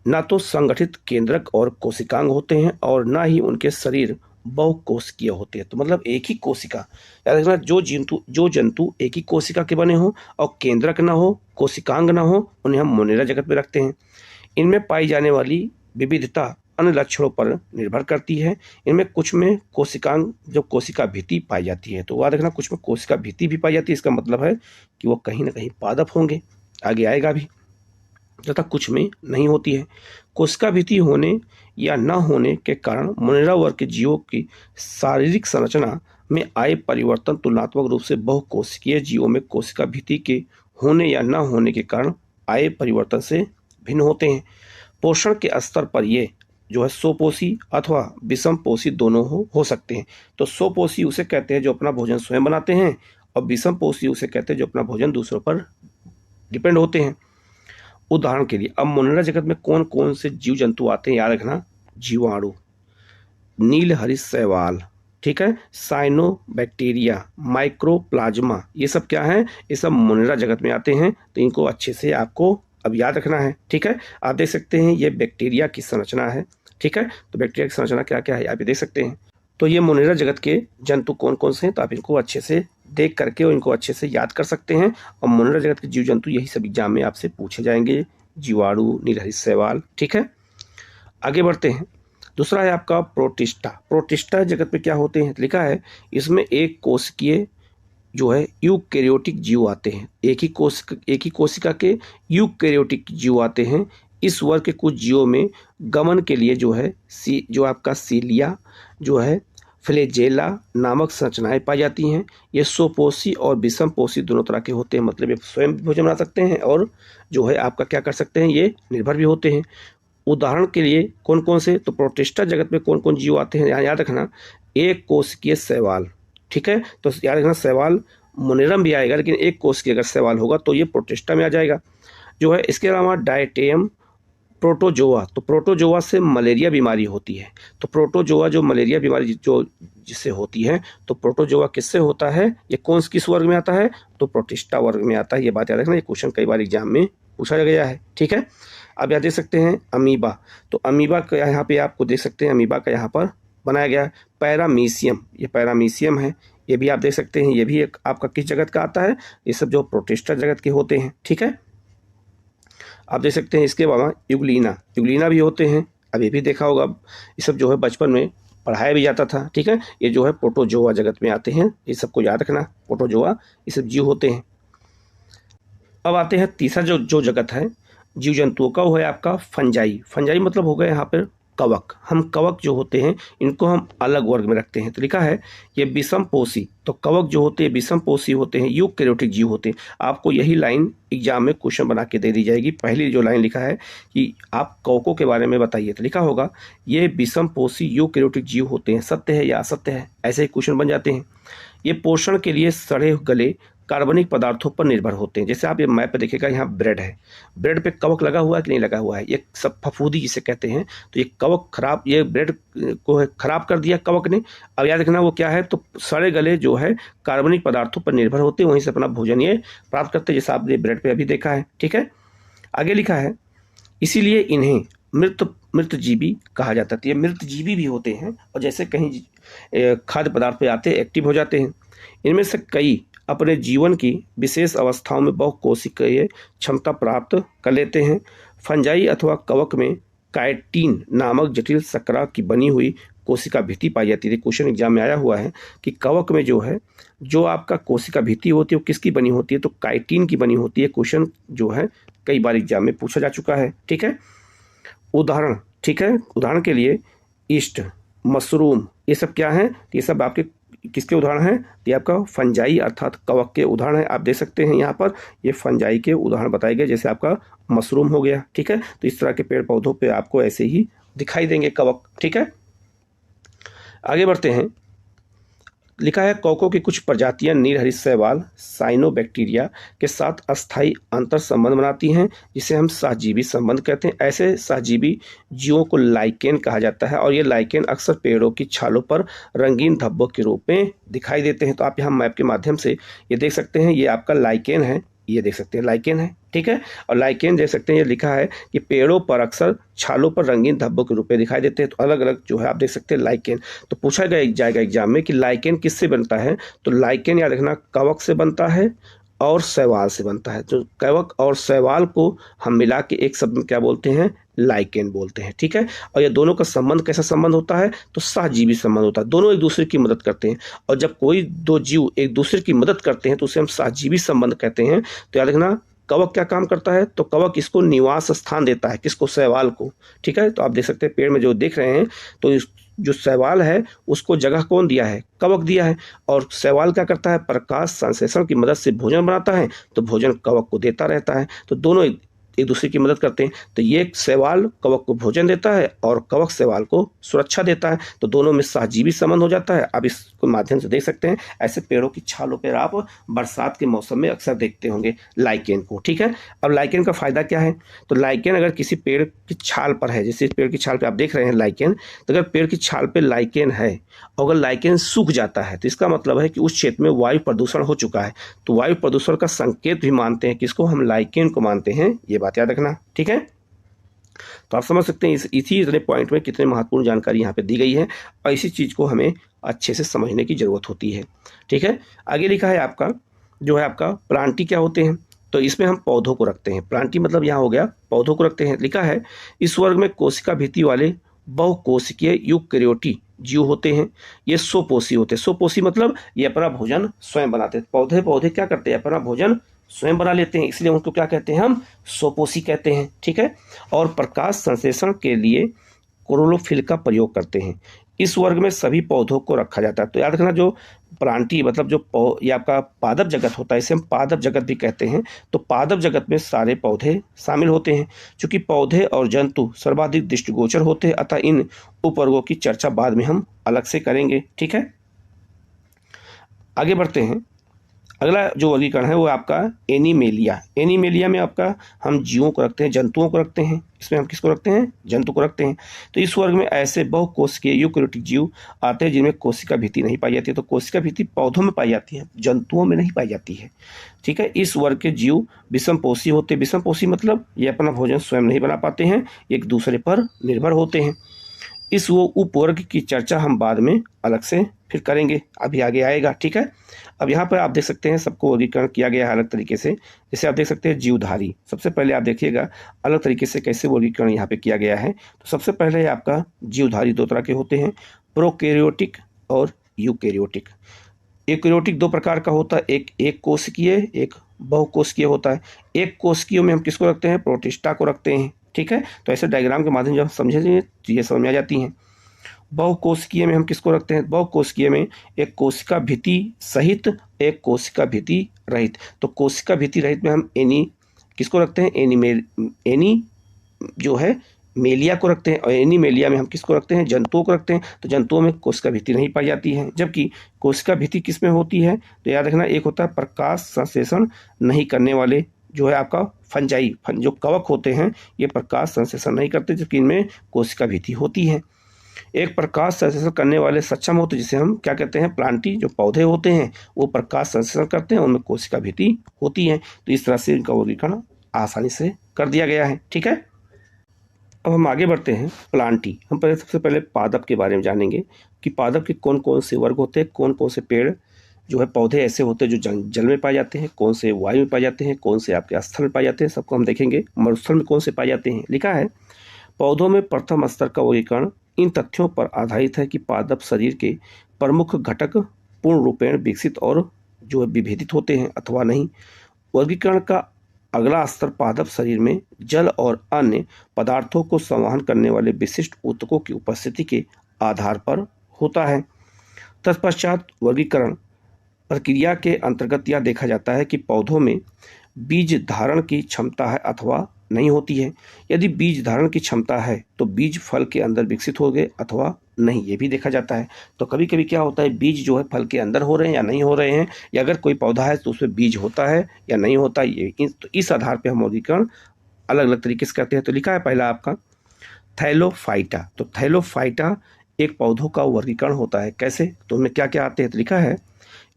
ना तो संगठित केंद्रक और कोशिकांग होते हैं और ना ही उनके शरीर बहुकोशिकीय होते हैं। तो मतलब एक ही कोशिका, याद रखना जो जंतु एक ही कोशिका के बने हो और केंद्रक ना हो, कोशिकांग ना हो, उन्हें हम मोनेरा जगत में रखते हैं। इनमें पाई जाने वाली विविधता अन्य लक्षणों पर निर्भर करती है। इनमें कुछ में कोशिकांग जो कोशिका भित्ति पाई जाती है। तो याद रखना कुछ में कोशिका भित्ति भी पाई जाती है, इसका मतलब है कि वो कहीं ना कहीं पादप होंगे, आगे आएगा भी, तथा कुछ में नहीं होती है। कोशिका भित्ति होने या न होने के कारण मोनेरा वर्ग के जीवों की शारीरिक संरचना में आए परिवर्तन तुलनात्मक रूप से बहुकोशिकीय जीवों में कोशिका भित्ति के होने या न होने के कारण आए परिवर्तन से भिन्न होते हैं। पोषण के स्तर पर ये जो है स्वपोषी अथवा विषमपोषी दोनों हो सकते हैं। तो स्वपोषी उसे कहते हैं जो अपना भोजन स्वयं बनाते हैं, और विषमपोषी उसे कहते हैं जो अपना भोजन दूसरों पर डिपेंड होते हैं। उदाहरण के लिए अब मोनेरा जगत में कौन कौन से जीव जंतु आते हैं, याद रखना। जीवाणु, नीलहरित शैवाल, ठीक है, साइनोबैक्टीरिया, माइक्रोप्लाज्मा, ये सब क्या है? ये सब मोनेरा जगत में आते हैं। तो इनको अच्छे से आपको अब याद रखना है, ठीक है। आप देख सकते हैं ये बैक्टीरिया की संरचना है, ठीक है। तो बैक्टीरिया की संरचना क्या क्या है आप ये देख सकते हैं। तो ये मोनेरा जगत के जंतु कौन कौन से हैं, तो आप इनको अच्छे से देख करके और इनको अच्छे से याद कर सकते हैं। और मोनेरा जगत के जीव जंतु यही सब एग्जाम में आपसे पूछे जाएंगे, जीवाणु, नीलहरित शैवाल, ठीक है। आगे बढ़ते हैं। दूसरा है आपका प्रोटिस्टा। प्रोटिस्टा जगत में क्या होते हैं, लिखा है इसमें एक कोशिकीय जो है यूकैरियोटिक जीव आते हैं। एक ही कोशिका के यूकैरियोटिक जीव आते हैं। इस वर्ग के कुछ जीवों में गमन के लिए जो है जो आपका सीलिया जो है फ्लैजेला नामक संरचनाएं पाई जाती हैं। ये स्वपोषी और विषमपोषी दोनों तरह के होते हैं, मतलब ये स्वयं भी भोजन बना सकते हैं और जो है आपका क्या कर सकते हैं, ये निर्भर भी होते हैं। उदाहरण के लिए कौन कौन से, तो प्रोटिस्टा जगत में कौन कौन जीव आते हैं, यहाँ याद रखना, एक कोशिकीय शैवाल, ठीक है। तो याद रखना शैवाल मोनेरम भी आएगा, लेकिन एक कोशिकीय अगर शैवाल होगा तो ये प्रोटिस्टा में आ जाएगा जो है। इसके अलावा डायटेयम प्रोटोजोआ, तो प्रोटोजोआ से मलेरिया बीमारी होती है। तो प्रोटोजोआ जो मलेरिया बीमारी जो जिससे होती है, तो प्रोटोजोआ किससे होता है, ये किस वर्ग में आता है, तो प्रोटिस्टा वर्ग में आता है। ये बात याद रखना, ये क्वेश्चन कई बार एग्जाम में पूछा गया है, ठीक है। अब यहाँ देख सकते हैं अमीबा, तो अमीबा का यहाँ पे आपको देख सकते हैं, अमीबा का यहाँ पर बनाया गया है पैरामीशियम, ये पैरामीशियम है, ये भी आप देख सकते हैं। ये भी एक आपका किस जगत का आता है, ये सब जो प्रोटिस्टा जगत के होते हैं, ठीक है। आप देख सकते हैं इसके अलावा यूग्लिना भी होते हैं, अब ये भी देखा होगा, ये सब जो है बचपन में पढ़ाया भी जाता था, ठीक है। ये जो है प्रोटोजोआ जगत में आते हैं, ये सबको याद रखना, प्रोटोजोआ ये सब जीव होते हैं। अब आते हैं तीसरा जो जगत है जीव जंतुओं का, वो है आपका फंजाई। फंजाई मतलब हो गया यहाँ पर कवक। हम कवक जो होते हैं इनको हम अलग वर्ग में रखते हैं। तो लिखा है ये विषमपोषी, तो कवक जो होते हैं विषमपोषी होते हैं, यूकैरियोटिक जीव होते हैं। आपको यही लाइन एग्जाम में क्वेश्चन बना के दे दी जाएगी। पहली जो लाइन लिखा है कि आप कवकों के बारे में बताइए, तो लिखा होगा ये विषमपोषी यूकैरियोटिक जीव होते हैं। सत्य है या असत्य है, ऐसे ही क्वेश्चन बन जाते हैं। ये पोषण के लिए सड़े गले कार्बनिक पदार्थों पर निर्भर होते हैं। जैसे आप ये मैप पे देखिएगा, यहाँ ब्रेड है, ब्रेड पे कवक लगा हुआ है कि नहीं लगा हुआ है, ये सब फफूंदी जिसे कहते हैं। तो ये कवक खराब, ये ब्रेड को खराब कर दिया कवक ने। अब याद रखना वो क्या है, तो सड़े गले जो है कार्बनिक पदार्थों पर निर्भर होते हैं, वहीं से अपना भोजन ये प्राप्त करते हैं, जैसा आपने ब्रेड पे अभी देखा है, ठीक है। आगे लिखा है इसीलिए इन्हें मृतजीवी कहा जाता है। ये मृतजीवी भी होते हैं और जैसे कहीं खाद्य पदार्थ पे आते एक्टिव हो जाते हैं। इनमें से कई अपने जीवन की विशेष अवस्थाओं में बहुकोशिकीय क्षमता प्राप्त कर लेते हैं। फंजाई अथवा कवक में काइटिन नामक जटिल शर्करा की बनी हुई कोशिका भित्ति पाई जाती है। क्वेश्चन एग्जाम में आया हुआ है कि कवक में जो है जो आपका कोशिका भित्ति होती है वो किसकी बनी होती है, तो काइटिन की बनी होती है। क्वेश्चन जो है कई बार एग्जाम में पूछा जा चुका है, ठीक है। उदाहरण, ठीक है, उदाहरण के लिए ईस्ट, मशरूम, ये सब क्या है, ये सब आपके किसके उदाहरण हैं, ये आपका फंजाई अर्थात कवक के उदाहरण है। आप देख सकते हैं यहाँ पर ये फंजाई के उदाहरण बताए गए, जैसे आपका मशरूम हो गया, ठीक है। तो इस तरह के पेड़ पौधों पे आपको ऐसे ही दिखाई देंगे कवक, ठीक है। आगे बढ़ते हैं। लिखा है कवकों की कुछ प्रजातियां नीलहरित शैवाल साइनोबैक्टीरिया के साथ अस्थायी अंतर संबंध बनाती हैं, जिसे हम सहजीवी संबंध कहते हैं। ऐसे सहजीवी जीवों को लाइकेन कहा जाता है और ये लाइकेन अक्सर पेड़ों की छालों पर रंगीन धब्बों के रूप में दिखाई देते हैं। तो आप यहाँ मैप के माध्यम से ये देख सकते हैं, ये आपका लाइकेन है, ये देख सकते हैं लाइकेन है, ठीक है। और लाइकेन देख सकते हैं, ये लिखा है कि पेड़ों पर अक्सर छालों पर रंगीन धब्बों के रूप में दिखाई देते हैं। तो अलग अलग जो है आप देख सकते हैं लाइकेन। तो पूछा जाएगा एग्जाम में कि लाइकेन किससे बनता है, तो लाइकेन याद रखना कवक से बनता है और शैवाल से बनता है। तो कवक और शैवाल को हम मिला के एक शब्द में क्या बोलते हैं, लाइकेन बोलते हैं, ठीक है। और ये दोनों का संबंध कैसा संबंध होता है, तो सहजीवी संबंध होता है। दोनों एक दूसरे की मदद करते हैं और जब कोई दो जीव एक दूसरे की मदद करते हैं तो उसे हम सहजीवी संबंध कहते हैं। तो याद रखना कवक क्या काम करता है, तो कवक इसको निवास स्थान देता है, किसको, शैवाल को, ठीक है। तो आप देख सकते हैं पेड़ में जो देख रहे हैं, तो जो शैवाल है उसको जगह कौन दिया है, कवक दिया है। और शैवाल क्या करता है, प्रकाश संश्लेषण की मदद से भोजन बनाता है, तो भोजन कवक को देता रहता है। तो दोनों एक दूसरे की मदद करते हैं। तो ये शैवाल कवक को भोजन देता है और कवक शैवाल को सुरक्षा देता है। तो दोनों में सहजीवी संबंध हो जाता है। आप इसको माध्यम से देख सकते हैं, ऐसे पेड़ों की छालों पर आप बरसात के मौसम में अक्सर देखते होंगे लाइकेन को, ठीक है। अब लाइकेन का फायदा क्या है, तो लाइकेन अगर किसी पेड़ की छाल पर है, जैसे पेड़ की छाल पर आप देख रहे हैं लाइकेन, तो अगर पेड़ की छाल पर लाइकेन है और अगर लाइकेन सूख जाता है तो इसका मतलब है कि उस क्षेत्र में वायु प्रदूषण हो चुका है। तो वायु प्रदूषण का संकेत भी मानते हैं, किसको, हम लाइकेन को मानते हैं। ये बात बात याद रखना, ठीक है। तो आप समझ सकते हैं इसी इतने पॉइंट में कितने महत्वपूर्ण जानकारी यहाँ पे दी गई है और इसी चीज़ को हमें अच्छे से समझने की ज़रूरत होती है, ठीक है। आगे लिखा है आपका जो है आपका प्लांटी क्या होते हैं, तो इसमें हम पौधों को रखते हैं। प्लांटी मतलब यहाँ हो गया पौधों को रखते हैं। लिखा है इस वर्ग में कोशिका भित्ति वाले बहुकोशिकीय यूकेरियोटिक जीव होते हैं। ये स्वपोषी होते हैं। स्वपोषी मतलब ये अपना भोजन स्वयं बनाते हैं। पौधे क्या करते हैं, अपना भोजन स्वयं बना लेते हैं, इसलिए उनको क्या कहते हैं, हम स्वपोषी कहते हैं, ठीक है। और प्रकाश संश्लेषण के लिए क्लोरोफिल का प्रयोग करते हैं। इस वर्ग में सभी पौधों को रखा जाता है। तो याद रखना जो प्लांटी मतलब जो ये आपका पादप जगत होता है, इसे हम पादप जगत भी कहते हैं। तो पादप जगत में सारे पौधे शामिल होते हैं। चूंकि पौधे और जंतु सर्वाधिक दृष्टिगोचर होते हैं, अतः इन उपवर्गों की चर्चा बाद में हम अलग से करेंगे, ठीक है। आगे बढ़ते हैं। अगला जो वर्गीकरण है वो आपका एनीमेलिया। एनीमेलिया में आपका हम जीवों को रखते हैं, जंतुओं को रखते हैं। इसमें हम किसको रखते हैं, जंतु को रखते हैं। तो इस वर्ग में ऐसे बहुकोशिकीय यूकेरियोटिक जीव आते हैं जिनमें कोशिका भित्ति नहीं पाई जाती है। तो कोशिका भित्ति पौधों में पाई जाती है, जंतुओं में नहीं पाई जाती है, ठीक है। इस वर्ग के जीव विषमपोषी होते हैं। विषमपोषी मतलब ये अपना भोजन स्वयं नहीं बना पाते हैं, एक दूसरे पर निर्भर होते हैं। इस वो उपवर्ग की चर्चा हम बाद में अलग से फिर करेंगे, अभी आगे आएगा, ठीक है। अब यहाँ पर आप देख सकते हैं सबको वर्गीकरण किया गया है अलग तरीके से। जैसे आप देख सकते हैं जीवधारी, सबसे पहले आप देखिएगा अलग तरीके से कैसे वर्गीकरण यहाँ पे किया गया है। तो सबसे पहले आपका जीवधारी दो तरह के होते हैं, प्रोकैरियोटिक और यूकेरियोटिक। यूकेरियोटिक दो प्रकार का होता है, एक कोशिकीय, एक बहुकोशिकीय होता है। एक कोशिकीय में हम किसको रखते हैं, प्रोटिस्टा को रखते हैं, ठीक है। तो ऐसे डायग्राम के माध्यम से जब समझेंगे चीज़ें समझ में आ जाती हैं। बहुकोशिकीय में हम किसको रखते हैं, बहुकोशिकीय में एक कोशिका भित्ति सहित एक कोशिका भित्ति रहित। तो कोशिका भित्ति रहित में हम किसको रखते हैं, एनी जो है मेलिया को रखते हैं। और एनीमेलिया में हम किसको रखते हैं, जंतुओं को रखते हैं। तो जंतुओं में कोशिका भित्ति नहीं पाई जाती है, जबकि कोशिका भित्ति किस में होती है, तो याद रखना एक होता है प्रकाश संश्लेषण नहीं करने वाले जो है आपका फंजाई, जो कवक होते हैं ये प्रकाश संश्लेषण नहीं करते, जबकि इनमें कोशिका भित्ति होती है। एक प्रकाश संश्लेषण करने वाले सक्षम होते जिसे हम क्या कहते हैं, प्लांटी। जो पौधे होते हैं वो प्रकाश संश्लेषण करते हैं, उनमें कोशिका भित्ति होती है। तो इस तरह से इनका वर्गीकरण आसानी से कर दिया गया है, ठीक है। अब हम आगे बढ़ते हैं प्लांटी। हम सबसे पहले पादप के बारे में जानेंगे कि पादप के कौन कौन से वर्ग होते हैं, कौन कौन से पेड़ जो है पौधे ऐसे होते हैं जो जल में पाए जाते हैं, कौन से वायु में पाए जाते हैं, कौन से आपके स्थल में पाए जाते हैं, सबको हम देखेंगे। मरुस्थल में कौन से पाए जाते हैं। लिखा है पौधों में प्रथम स्तर का वर्गीकरण इन तथ्यों पर आधारित है कि पादप शरीर के प्रमुख घटक पूर्ण रूपेण विकसित और जो विभेदित होते हैं अथवा नहीं। वर्गीकरण का अगला स्तर पादप शरीर में जल और अन्य पदार्थों को संवहन करने वाले विशिष्ट ऊतकों की उपस्थिति के आधार पर होता है। तत्पश्चात वर्गीकरण प्रक्रिया के अंतर्गत यह देखा जाता है कि पौधों में बीज धारण की क्षमता है अथवा नहीं होती है। यदि बीज धारण की क्षमता है तो बीज फल के अंदर विकसित हो गए अथवा नहीं, ये भी देखा जाता है। तो कभी कभी क्या होता है, बीज जो है फल के अंदर हो रहे हैं या नहीं हो रहे हैं, या अगर कोई पौधा है तो उसमें बीज होता है या नहीं होता, तो इस आधार पर हम वर्गीकरण अलग अलग तरीके से करते हैं। तो लिखा है पहला आपका थैलोफाइटा। तो थैलोफाइटा एक पौधों का वर्गीकरण होता है। कैसे, तो उनमें क्या क्या आते हैं। तो लिखा है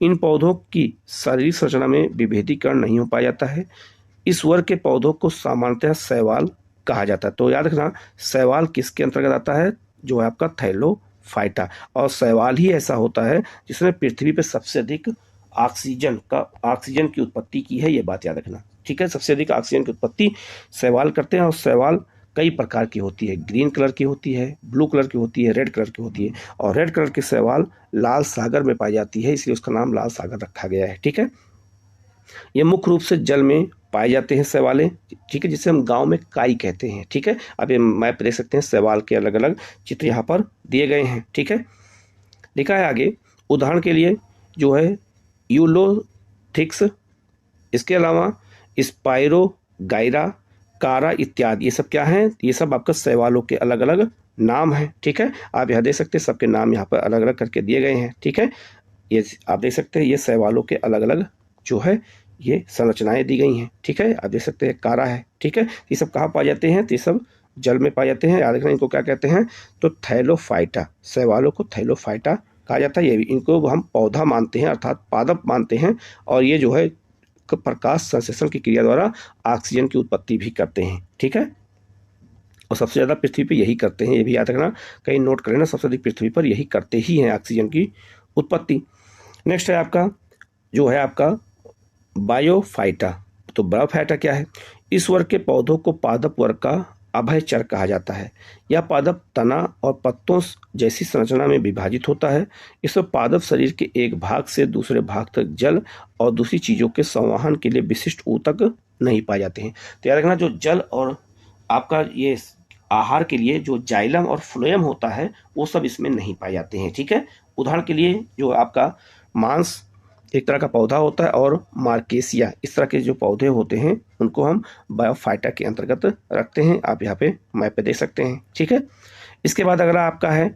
इन पौधों की शारीरिक संरचना में विभेदीकरण नहीं हो पाया जाता है। इस वर्ग के पौधों को सामान्यतः शैवाल कहा जाता है। तो याद रखना शैवाल किसके अंतर्गत आता है, जो है आपका थैलोफाइटा। और शैवाल ही ऐसा होता है जिसने पृथ्वी पर सबसे अधिक ऑक्सीजन की उत्पत्ति की है, ये बात याद रखना, ठीक है। सबसे अधिक ऑक्सीजन की उत्पत्ति शैवाल करते हैं। और शैवाल कई प्रकार की होती है, ग्रीन कलर की होती है, ब्लू कलर की होती है, रेड कलर की होती है। और रेड कलर की शैवाल लाल सागर में पाई जाती है, इसलिए उसका नाम लाल सागर रखा गया है, ठीक है। ये मुख्य रूप से जल में पाए जाते हैं शैवालें, ठीक है, जिसे हम गांव में काई कहते हैं, ठीक है। अब ये मैप देख सकते हैं, शैवाल के अलग अलग चित्र यहाँ पर दिए गए हैं, ठीक है। लिखा है आगे उदाहरण के लिए जो है यूलोथिक्स, इसके अलावा स्पाइरोगाइरा, कारा इत्यादि, ये सब क्या हैं, ये सब आपका शैवालों के अलग अलग नाम हैं, ठीक है। आप यहाँ देख सकते हैं सबके नाम यहाँ पर अलग अलग करके दिए गए हैं, ठीक है। ये आप देख सकते हैं ये शैवालों के अलग अलग जो है ये संरचनाएं दी गई हैं, ठीक है। आप देख सकते हैं कारा है, ठीक है। ये सब कहाँ पाए जाते हैं, तो ये सब जल में पाए जाते हैं। याद रखना इनको क्या कहते हैं, तो थैलोफाइटा, शैवालों को थैलोफाइटा कहा जाता है। ये भी इनको हम पौधा मानते हैं अर्थात पादप मानते हैं। और ये जो है प्रकाश संश्लेषण की क्रिया द्वारा ऑक्सीजन की उत्पत्ति भी करते हैं। ठीक है, और सबसे ज़्यादा पृथ्वी पर यही करते हैं, ये भी याद रखना, कहीं नोट कर लेना, सबसे अधिक पृथ्वी पर यही करते ही हैं ऑक्सीजन की उत्पत्ति। नेक्स्ट है आपका जो है आपका बायोफाइटा। तो बायोफाइटा क्या है? इस वर्ग के पौधों को पादप वर्ग का अभयचर कहा जाता है। यह पादप तना और पत्तों जैसी संरचना में विभाजित होता है। इसमें पादप शरीर के एक भाग से दूसरे भाग तक जल और दूसरी चीज़ों के संवहन के लिए विशिष्ट ऊतक नहीं पाए जाते हैं। तो याद रखना, जो जल और आपका ये आहार के लिए जो जाइलम और फ्लोएम होता है वो सब इसमें नहीं पाए जाते हैं। ठीक है, उदाहरण के लिए जो आपका मांस एक तरह का पौधा होता है और मार्केसिया, इस तरह के जो पौधे होते हैं उनको हम बायोफाइटा के अंतर्गत रखते हैं। आप यहाँ पे मैप पे देख सकते हैं। ठीक है, इसके बाद अगला आपका है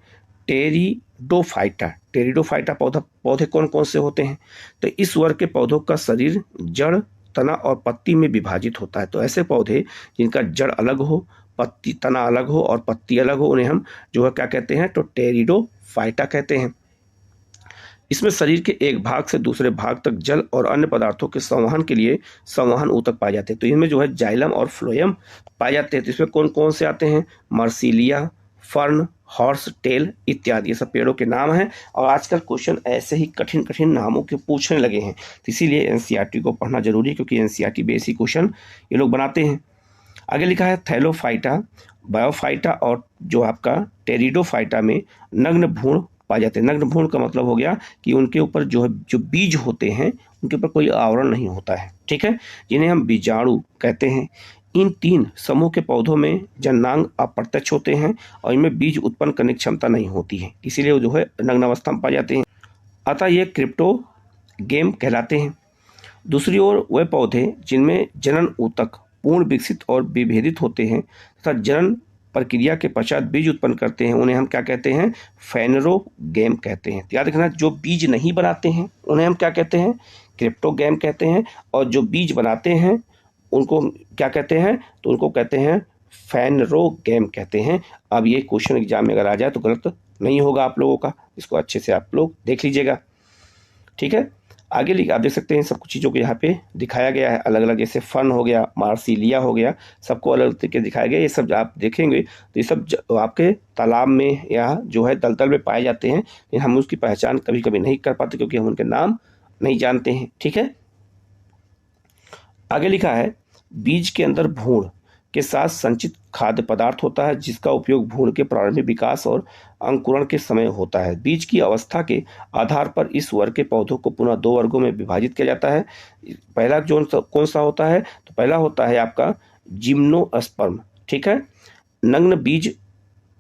टेरिडोफाइटा। टेरिडोफाइटा पौधे कौन कौन से होते हैं? तो इस वर्ग के पौधों का शरीर जड़, तना और पत्ती में विभाजित होता है। तो ऐसे पौधे जिनका जड़ अलग हो, पत्ती तना अलग हो और पत्ती अलग हो, उन्हें हम जो है क्या कहते हैं? तो टेरिडोफाइटा कहते हैं। इसमें शरीर के एक भाग से दूसरे भाग तक जल और अन्य पदार्थों के संवहन के लिए संवहन ऊतक पाए जाते हैं। तो इनमें जो है जाइलम और फ्लोएम पाए जाते हैं। तो इसमें कौन कौन से आते हैं? मर्सिलिया, फर्न, हॉर्स टेल इत्यादि, ये सब पेड़ों के नाम हैं। और आजकल क्वेश्चन ऐसे ही कठिन कठिन नामों के पूछने लगे हैं, तो इसीलिए एनसीईआरटी को पढ़ना जरूरी है, क्योंकि एनसीईआरटी बेसिक क्वेश्चन ये लोग बनाते हैं। आगे लिखा है थैलोफाइटा, बायोफाइटा और जो आपका टेरिडोफाइटा में नग्न भ्रूण पाए जाते हैं। नग्न भ्रूण का मतलब हो गया कि उनके ऊपर जो बीज होते हैं उनके ऊपर कोई आवरण नहीं होता है। ठीक है, जिन्हें हम बीजाणु कहते हैं। इन तीन समूह के पौधों में जननांग अप्रत्यक्ष होते हैं और इनमें बीज उत्पन्न करने की क्षमता नहीं होती है, इसीलिए वो जो है नग्न अवस्था में पाए जाते हैं। अतः ये क्रिप्टोगेम कहलाते हैं। दूसरी ओर वे पौधे जिनमें जनन ऊतक पूर्ण विकसित और विभेदित होते हैं तथा जनन प्रक्रिया के पश्चात बीज उत्पन्न करते हैं, उन्हें हम क्या कहते हैं? फेनरोगेम कहते हैं। याद रखना, जो बीज नहीं बनाते हैं उन्हें हम क्या कहते हैं? क्रिप्टोगेम कहते हैं, और जो बीज बनाते हैं उनको क्या कहते हैं? तो उनको कहते हैं फेनरोगेम कहते हैं। अब ये क्वेश्चन एग्जाम में अगर आ जाए तो गलत नहीं होगा आप लोगों का, इसको अच्छे से आप लोग देख लीजिएगा। ठीक है, आगे लिखा आप देख सकते हैं सब कुछ चीज़ों को यहाँ पे दिखाया गया है अलग अलग, जैसे फन हो गया, मार्सिलिया हो गया, सबको अलग अलग तरीके दिखाया गया। ये सब आप देखेंगे तो ये सब आपके तालाब में या जो है दलदल में पाए जाते हैं, लेकिन हम उसकी पहचान कभी कभी नहीं कर पाते क्योंकि हम उनके नाम नहीं जानते हैं। ठीक है, आगे लिखा है बीज के अंदर भ्रूण के साथ संचित खाद्य पदार्थ होता है, जिसका उपयोग भ्रूण के प्रारंभिक विकास और अंकुरण के समय होता है। बीज की अवस्था के आधार पर इस वर्ग के पौधों को पुनः दो वर्गों में विभाजित किया जाता है। पहला जो कौन सा होता है? तो पहला होता है आपका जिम्नोस्पर्म। ठीक है, नग्न बीज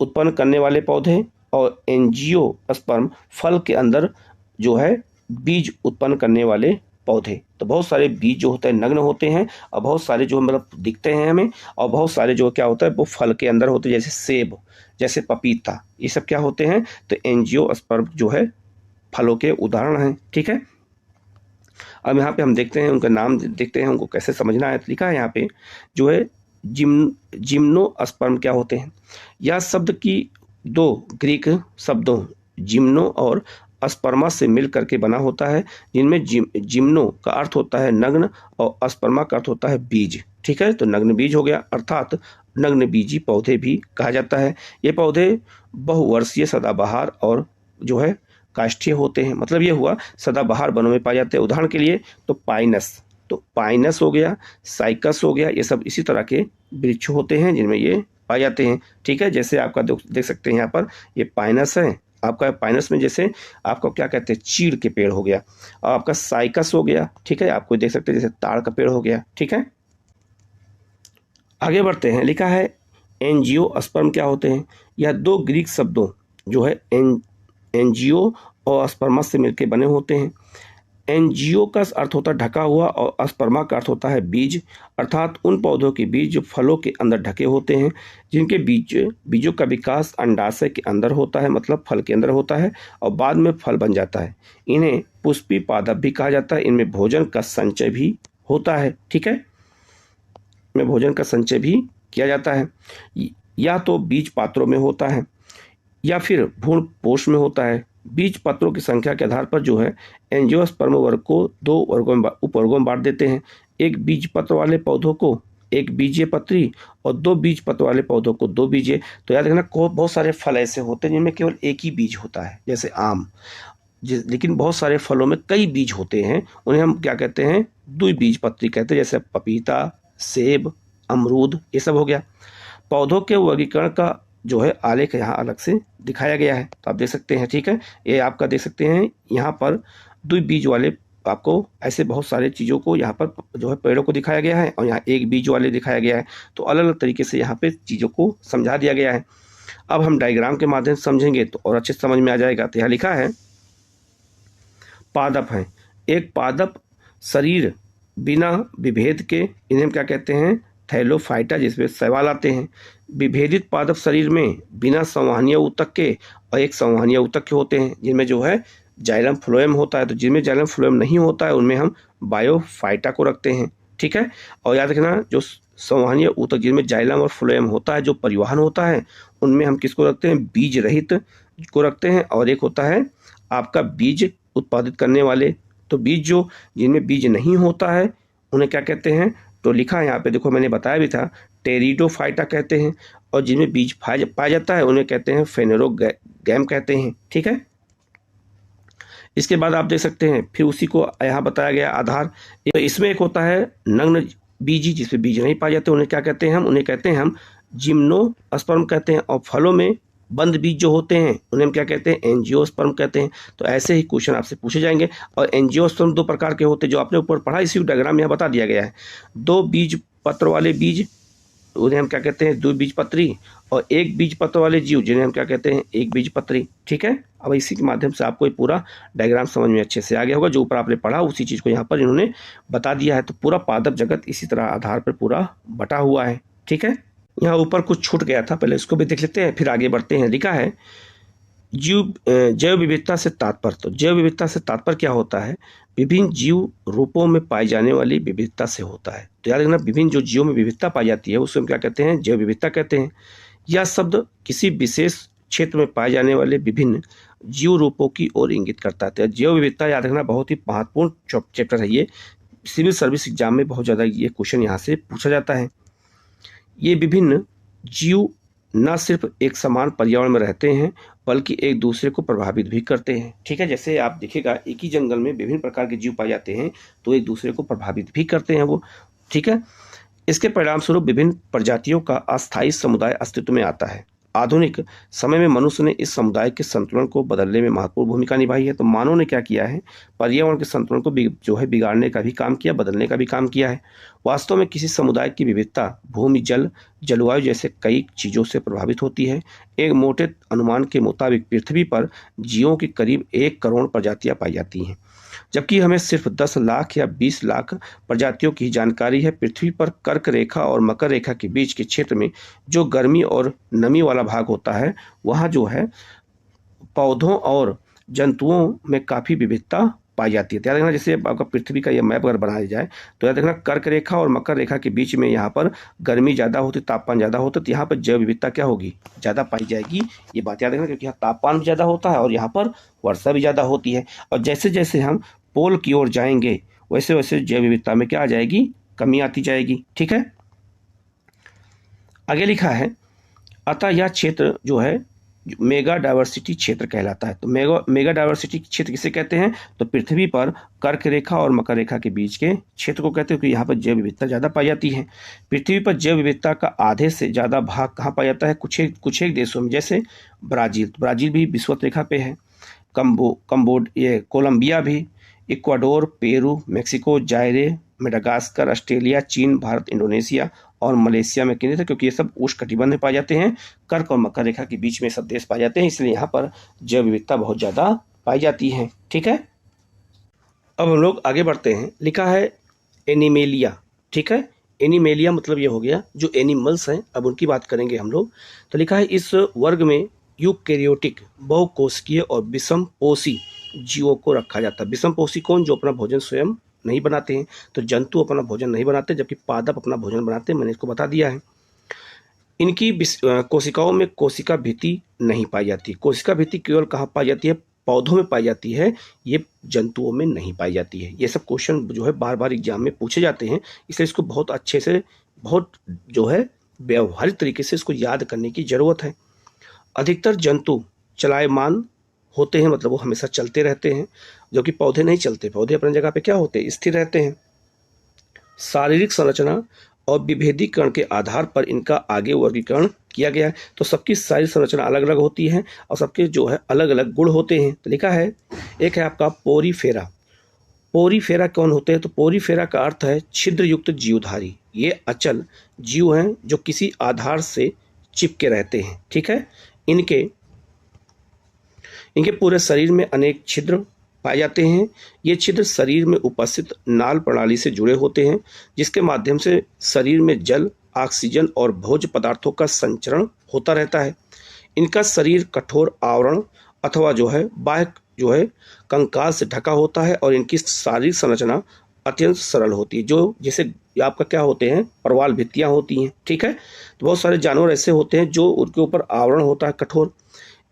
उत्पन्न करने वाले पौधे, और एंजियोस्पर्म फल के अंदर जो है बीज उत्पन्न करने वाले पौधे। तो बहुत सारे बीज जो होते हैं नग्न होते हैं, और बहुत सारे जो मतलब दिखते हैं हमें, और बहुत सारे जो क्या होता है वो फल के अंदर होते हैं, जैसे सेब, जैसे पपीता, ये सब क्या होते हैं? तो एंजियोस्पर्म जो है फलों के उदाहरण हैं। ठीक है, अब यहाँ पे हम देखते हैं उनका नाम, देखते हैं उनको कैसे समझना है। लिखा है यहाँ पे जो है जिम्नोस्पर्म क्या होते हैं? यह शब्द की दो ग्रीक शब्दों जिम्नो और अस्पर्मा से मिल करके बना होता है, जिनमें जिम्नो का अर्थ होता है नग्न और अस्पर्मा का अर्थ होता है बीज। ठीक है, तो नग्न बीज हो गया, अर्थात नग्न बीजी पौधे भी कहा जाता है। ये पौधे बहुवर्षीय सदाबहार और जो है काष्ठीय होते हैं। मतलब ये हुआ सदाबहार वनों में पाए जाते हैं। उदाहरण के लिए तो पाइनस हो गया, साइकस हो गया, ये सब इसी तरह के वृक्ष होते हैं जिनमें ये पाए जाते हैं। ठीक है, जैसे आपका देख सकते हैं यहाँ पर ये पाइनस है, आपका पाइनस में जैसे आपको क्या कहते हैं? चीड़ के पेड़ हो गया, और आपका साइकस हो गया। ठीक है, आपको देख सकते हैं जैसे ताड़ का पेड़ हो गया। ठीक है, आगे बढ़ते हैं। लिखा है एंजियोस्पर्म क्या होते हैं? यह दो ग्रीक शब्दों जो है एंजियो और स्पर्मा से मिलकर बने होते हैं। एंजियो का अर्थ होता है ढका हुआ, और स्पर्मा का अर्थ होता है बीज, अर्थात उन पौधों के बीज जो फलों के अंदर ढके होते हैं, जिनके बीजों का विकास अंडाशय के अंदर होता है, मतलब फल के अंदर होता है, और बाद में फल बन जाता है। इन्हें पुष्पी पादप भी कहा जाता है। इनमें भोजन का संचय भी होता है। ठीक है, इनमें भोजन का संचय भी किया जाता है। या तो बीज पात्रों में होता है, या फिर भ्रूण पोष में होता है, बीज पत्रों की संख्या के आधार पर जो है एंजियोस्पर्म वर्ग को 2 वर्गों में उपवर्गों में बांट देते हैं। एक बीज पत्र वाले पौधों को एक बीजीय पत्री और 2 बीज पत्र वाले पौधों को 2 बीजीय। तो याद रखना बहुत सारे फल ऐसे होते हैं जिनमें केवल एक ही बीज होता है, जैसे आम। लेकिन बहुत सारे फलों में कई बीज होते हैं, उन्हें हम क्या कहते हैं, द्विबीजपत्री कहते हैं, जैसे पपीता, सेब, अमरूद, ये सब हो गया। पौधों के वर्गीकरण का जो है आलेख यहाँ अलग से दिखाया गया है, तो आप देख सकते हैं। ठीक है, ये आपका देख सकते हैं यहाँ पर द्विबीज वाले, आपको ऐसे बहुत सारे चीज़ों को यहाँ पर जो है पेड़ों को दिखाया गया है, और यहाँ एक बीज वाले दिखाया गया है। तो अलग अलग तरीके से यहाँ पे चीज़ों को समझा दिया गया है। अब हम डायग्राम के माध्यम से समझेंगे तो और अच्छे समझ में आ जाएगा। तो यहाँ लिखा है पादप हैं। एक पादप शरीर बिना विभेद के, इन्हें हम क्या कहते हैं, थैलोफाइटा, जिसमें सवाल आते हैं। विभेदित पादप शरीर में बिना संवहनीय ऊतक के और एक संवहनीय ऊतक के होते हैं, जिनमें जो है जाइलम फ्लोएम होता है। तो जिनमें जाइलम फ्लोएम नहीं होता है उनमें हम बायोफाइटा को रखते हैं। ठीक है, और याद रखना जो संवहनीय ऊतक जिनमें जाइलम और फ्लोएम होता है, जो परिवहन होता है, उनमें हम किसको रखते हैं, बीज रहित को रखते हैं। और एक होता है आपका बीज उत्पादित करने वाले। तो बीज जो जिनमें बीज नहीं होता है उन्हें क्या कहते हैं, तो लिखा है यहाँ पे, देखो मैंने बताया भी था, टेरिडोफाइटा कहते हैं। और जिनमें बीज पाया जाता है उन्हें कहते हैं फेनेरोगैम कहते हैं। ठीक है, इसके बाद आप देख सकते हैं फिर उसी को यहाँ बताया गया आधार। तो इसमें एक होता है नग्न बीजी, जिसमें बीज नहीं पाए जाते, उन्हें क्या कहते हैं, उन्हें कहते हैं हम जिम्नोस्पर्म कहते हैं। और फलों में बंद बीज जो होते हैं उन्हें हम क्या कहते हैं, एंजियोस्पर्म कहते हैं। तो ऐसे ही क्वेश्चन आपसे पूछे जाएंगे। और एंजियोस्पर्म 2 प्रकार के होते हैं, जो आपने ऊपर पढ़ा, इसी डायग्राम में यहाँ बता दिया गया है। 2 बीज पत्र वाले बीज, उन्हें हम क्या कहते हैं, द्विबीजपत्री। और एक बीज पत्र वाले जीव, जिन्हें हम क्या कहते हैं, एक बीजपत्री। ठीक है, अब इसी के माध्यम से आपको ये पूरा डायग्राम समझ में अच्छे से आ गया होगा। जो ऊपर आपने पढ़ा उसी चीज़ को यहाँ पर इन्होंने बता दिया है। तो पूरा पादप जगत इसी तरह आधार पर पूरा बटा हुआ है। ठीक है, यहाँ ऊपर कुछ छूट गया था, पहले इसको भी देख लेते हैं, फिर आगे बढ़ते हैं। लिखा है जैव विविधता से तात्पर्य। तो जैव विविधता से तात्पर्य क्या होता है, विभिन्न जीव रूपों में पाई जाने वाली विविधता से होता है। तो याद रखना, विभिन्न जो जीवों में विविधता पाई जाती है उसे हम क्या कहते हैं, जैव विविधता कहते हैं। यह शब्द किसी विशेष क्षेत्र में पाए जाने वाले विभिन्न जीव रूपों की ओर इंगित करता है। जैव विविधता याद रखना बहुत ही महत्वपूर्ण चैप्टर है ये। सिविल सर्विस एग्जाम में बहुत ज़्यादा ये क्वेश्चन यहाँ से पूछा जाता है। ये विभिन्न जीव न सिर्फ एक समान पर्यावरण में रहते हैं बल्कि एक दूसरे को प्रभावित भी करते हैं। ठीक है, जैसे आप देखिएगा एक ही जंगल में विभिन्न प्रकार के जीव पाए जाते हैं तो एक दूसरे को प्रभावित भी करते हैं वो। ठीक है, इसके परिणाम स्वरूप विभिन्न प्रजातियों का अस्थायी समुदाय अस्तित्व में आता है। आधुनिक समय में मनुष्य ने इस समुदाय के संतुलन को बदलने में महत्वपूर्ण भूमिका निभाई है। तो मानव ने क्या किया है, पर्यावरण के संतुलन को जो है बिगाड़ने का भी काम किया, बदलने का भी काम किया है। वास्तव में किसी समुदाय की विविधता भूमि, जल, जलवायु जैसे कई चीज़ों से प्रभावित होती है। एक मोटे अनुमान के मुताबिक पृथ्वी पर जीवों की करीब 1 करोड़ प्रजातियां पाई जाती हैं, जबकि हमें सिर्फ 10 लाख या 20 लाख प्रजातियों की जानकारी है। पृथ्वी पर कर्क रेखा और मकर रेखा के बीच के क्षेत्र में जो गर्मी और नमी वाला भाग होता है, वहाँ जो है पौधों और जंतुओं में काफ़ी विविधता पाई जाती है। याद रखना, जैसे आपका पृथ्वी का यह मैप अगर बनाया जाए तो याद रखना, कर्क रेखा और मकर रेखा के बीच में यहाँ पर गर्मी ज़्यादा होती, तापमान ज़्यादा होता, तो यहाँ पर जैव विविधता क्या होगी, ज़्यादा पाई जाएगी। ये बात याद रखना, क्योंकि यहाँ तापमान भी ज़्यादा होता है और यहाँ पर वर्षा भी ज़्यादा होती है। और जैसे जैसे हम पोल की ओर जाएंगे वैसे वैसे जैव विविधता में क्या आ जाएगी, कमी आती जाएगी। ठीक है, आगे लिखा है, अतः यह क्षेत्र जो है मेगा डाइवर्सिटी क्षेत्र कहलाता है। तो मेगा डाइवर्सिटी क्षेत्र किसे कहते हैं, तो पृथ्वी पर कर्क रेखा और मकर रेखा के बीच के क्षेत्र को कहते हैं, क्योंकि यहाँ पर जैव विविधता ज़्यादा पाई जाती है। पृथ्वी पर जैव विविधता का आधे से ज़्यादा भाग कहाँ पाया जाता है, कुछ एक देशों में, जैसे ब्राज़ील। ब्राज़ील भी विषुवत रेखा पे है, कोलंबिया भी, Ecuador, Peru, Mexico, जायरे, Madagascar, Australia, चीन, भारत, इंडोनेशिया और मलेशिया में केंद्रित है, क्योंकि ये सब उष्णकटिबंध में पाए जाते हैं। कर्क और मकर रेखा के बीच में सब देश पाए जाते हैं, इसलिए यहाँ पर जैव विविधता बहुत ज़्यादा पाई जाती है। ठीक है, अब हम लोग आगे बढ़ते हैं। लिखा है एनिमेलिया। ठीक है, एनिमेलिया मतलब ये हो गया जो एनिमल्स हैं, अब उनकी बात करेंगे हम लोग। तो लिखा है इस वर्ग में यूकैरियोटिक, बहुकोशिकीय और विषमपोषी जीवों को रखा जाता है। विषमपोषी कौन, जो अपना भोजन स्वयं नहीं बनाते हैं। तो जंतु अपना भोजन नहीं बनाते, जबकि पादप अपना भोजन बनाते हैं, मैंने इसको बता दिया है। इनकी कोशिकाओं में कोशिका भित्ति नहीं पाई जाती। कोशिका भित्ति केवल कहाँ पाई जाती है, पौधों में पाई जाती है, ये जंतुओं में नहीं पाई जाती है। ये सब क्वेश्चन जो है बार बार एग्जाम में पूछे जाते हैं, इसलिए इसको बहुत अच्छे से, बहुत जो है व्यवहारिक तरीके से इसको याद करने की जरूरत है। अधिकतर जंतु चलायमान होते हैं, मतलब वो हमेशा चलते रहते हैं, जो कि पौधे नहीं चलते। पौधे अपनी जगह पे क्या होते हैं, स्थिर रहते हैं। शारीरिक संरचना और विभेदीकरण के आधार पर इनका आगे वर्गीकरण किया गया है। तो सबकी शारीरिक संरचना अलग अलग होती है और सबके जो है अलग अलग गुण होते हैं। तो लिखा है, एक है आपका पोरीफेरा। पोरीफेरा कौन होते हैं, तो पोरीफेरा का अर्थ है छिद्र युक्त जीवधारी। ये अचल जीव हैं जो किसी आधार से चिपके रहते हैं, ठीक है। इनके पूरे शरीर में अनेक छिद्र पाए जाते हैं। ये छिद्र शरीर में उपस्थित नाल प्रणाली से जुड़े होते हैं, जिसके माध्यम से शरीर में जल, ऑक्सीजन और भोज्य पदार्थों का संचरण होता रहता है। इनका शरीर कठोर आवरण अथवा जो है बाह्य जो है कंकाल से ढका होता है और इनकी शारीरिक संरचना अत्यंत सरल होती है। जो जैसे आपका क्या होते हैं, परवाल भित्तियां होती हैं, ठीक है। तो बहुत सारे जानवर ऐसे होते हैं जो उनके ऊपर आवरण होता है कठोर।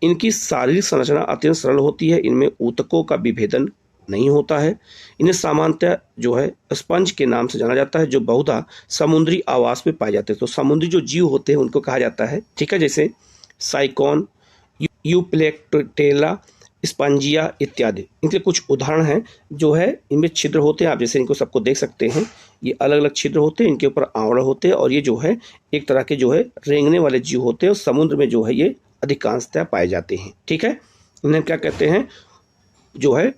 इनकी शारीरिक संरचना अत्यंत सरल होती है। इनमें ऊतकों का विभेदन नहीं होता है। इन्हें सामान्यतः जो है स्पंज के नाम से जाना जाता है, जो बहुधा समुद्री आवास में पाए जाते हैं। तो समुद्री जो जीव होते हैं उनको कहा जाता है, ठीक है, जैसे साइकॉन, यूप्लेक्टेला, स्पंजिया इत्यादि। इनके कुछ उदाहरण हैं जो है इनमें छिद्र होते हैं। आप जैसे इनको सबको देख सकते हैं, ये अलग अलग छिद्र होते हैं, इनके ऊपर आवरण होते हैं और ये जो है एक तरह के जो है रेंगने वाले जीव होते हैं और समुद्र में जो है ये अधिकांशतः पाए जाते हैं, ठीक है। इन्हें क्या कहते हैं, जो है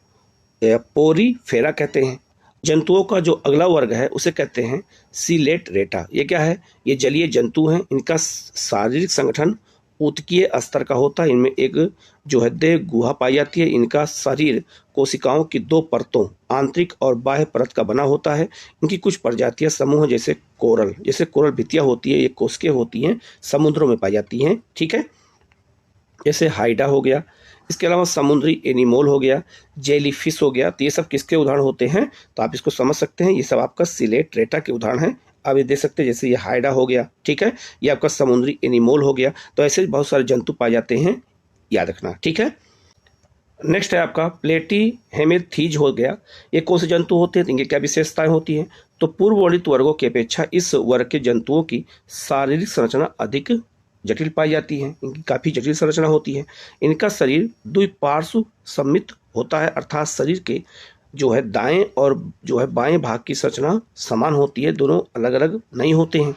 पोरीफेरा कहते हैं। जंतुओं का जो अगला वर्ग है उसे कहते हैं सिलेटरेटा। ये क्या है, ये जलीय जंतु हैं। इनका शारीरिक संगठन ऊतकीय स्तर का होता है। इनमें एक जो है देह गुहा पाई जाती है। इनका शरीर कोशिकाओं की दो परतों, आंतरिक और बाह्य परत का बना होता है। इनकी कुछ प्रजातियां समूह जैसे कोरल भित्तियां होती है, ये कोशिकाएं होती हैं, समुद्रों में पाई जाती हैं, ठीक है, जैसे हाइडा हो गया। इसके अलावा समुद्री एनिमोल हो गया, जेलीफिश हो गया। तो ये सब किसके उदाहरण होते हैं, तो आप इसको समझ सकते हैं, ये सब आपका सिलेटरेटा के उदाहरण हैं। आप ये देख सकते हैं, जैसे ये हाइडा हो गया, ठीक है, ये आपका समुद्री एनिमोल हो गया। तो ऐसे बहुत सारे जंतु पाए जाते हैं, याद रखना, ठीक है। नेक्स्ट है आपका प्लेटीहेमेथीज हो गया। ये कौन से जंतु होते हैं, इनकी क्या विशेषताएं होती हैं, तो पूर्व वर्णित वर्गों की अपेक्षा इस वर्ग के जंतुओं की शारीरिक संरचना अधिक जटिल पाई जाती है। इनकी काफ़ी जटिल संरचना होती है। इनका शरीर द्विपार्श्व सममित होता है, अर्थात शरीर के जो है दाएं और जो है बाएं भाग की संरचना समान होती है, दोनों अलग अलग नहीं होते हैं।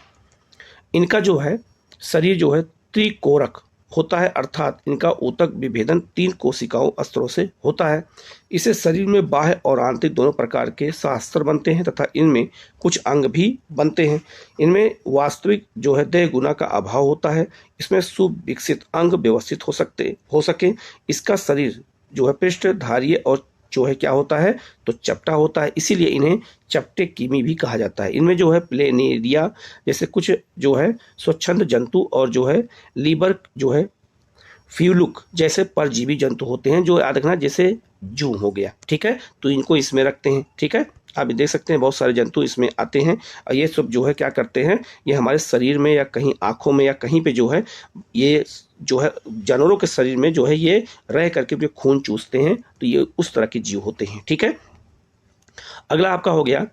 इनका जो है शरीर जो है त्रिकोरक होता है, अर्थात इनका ऊतक विभेदन 3 कोशिकाओं स्तरों से होता है। इसे शरीर में बाह्य और आंतरिक दोनों प्रकार के शास्त्र बनते हैं तथा इनमें कुछ अंग भी बनते हैं। इनमें वास्तविक जो है देह गुना का अभाव होता है। इसमें सुविकसित अंग व्यवस्थित हो सके। इसका शरीर जो है पृष्ठधारीय और जो है क्या होता है, तो चपटा होता है, इसीलिए इन्हें चपटे कीमी भी कहा जाता है। इनमें जो है प्लेनेरिया जैसे कुछ जो है स्वच्छंद जंतु और जो है लीबर जो है फ्यूलुक जैसे परजीवी जंतु होते हैं, जो याद रखना जैसे जू हो गया, ठीक है, तो इनको इसमें रखते हैं, ठीक है। आप देख सकते हैं बहुत सारे जंतु इसमें आते हैं और ये सब जो है क्या करते हैं, ये हमारे शरीर में या कहीं आँखों में या कहीं पे जो है ये जो है जानवरों के शरीर में जो है ये रह करके जो खून चूसते हैं, तो ये उस तरह के जीव होते हैं, ठीक है। अगला आपका हो गया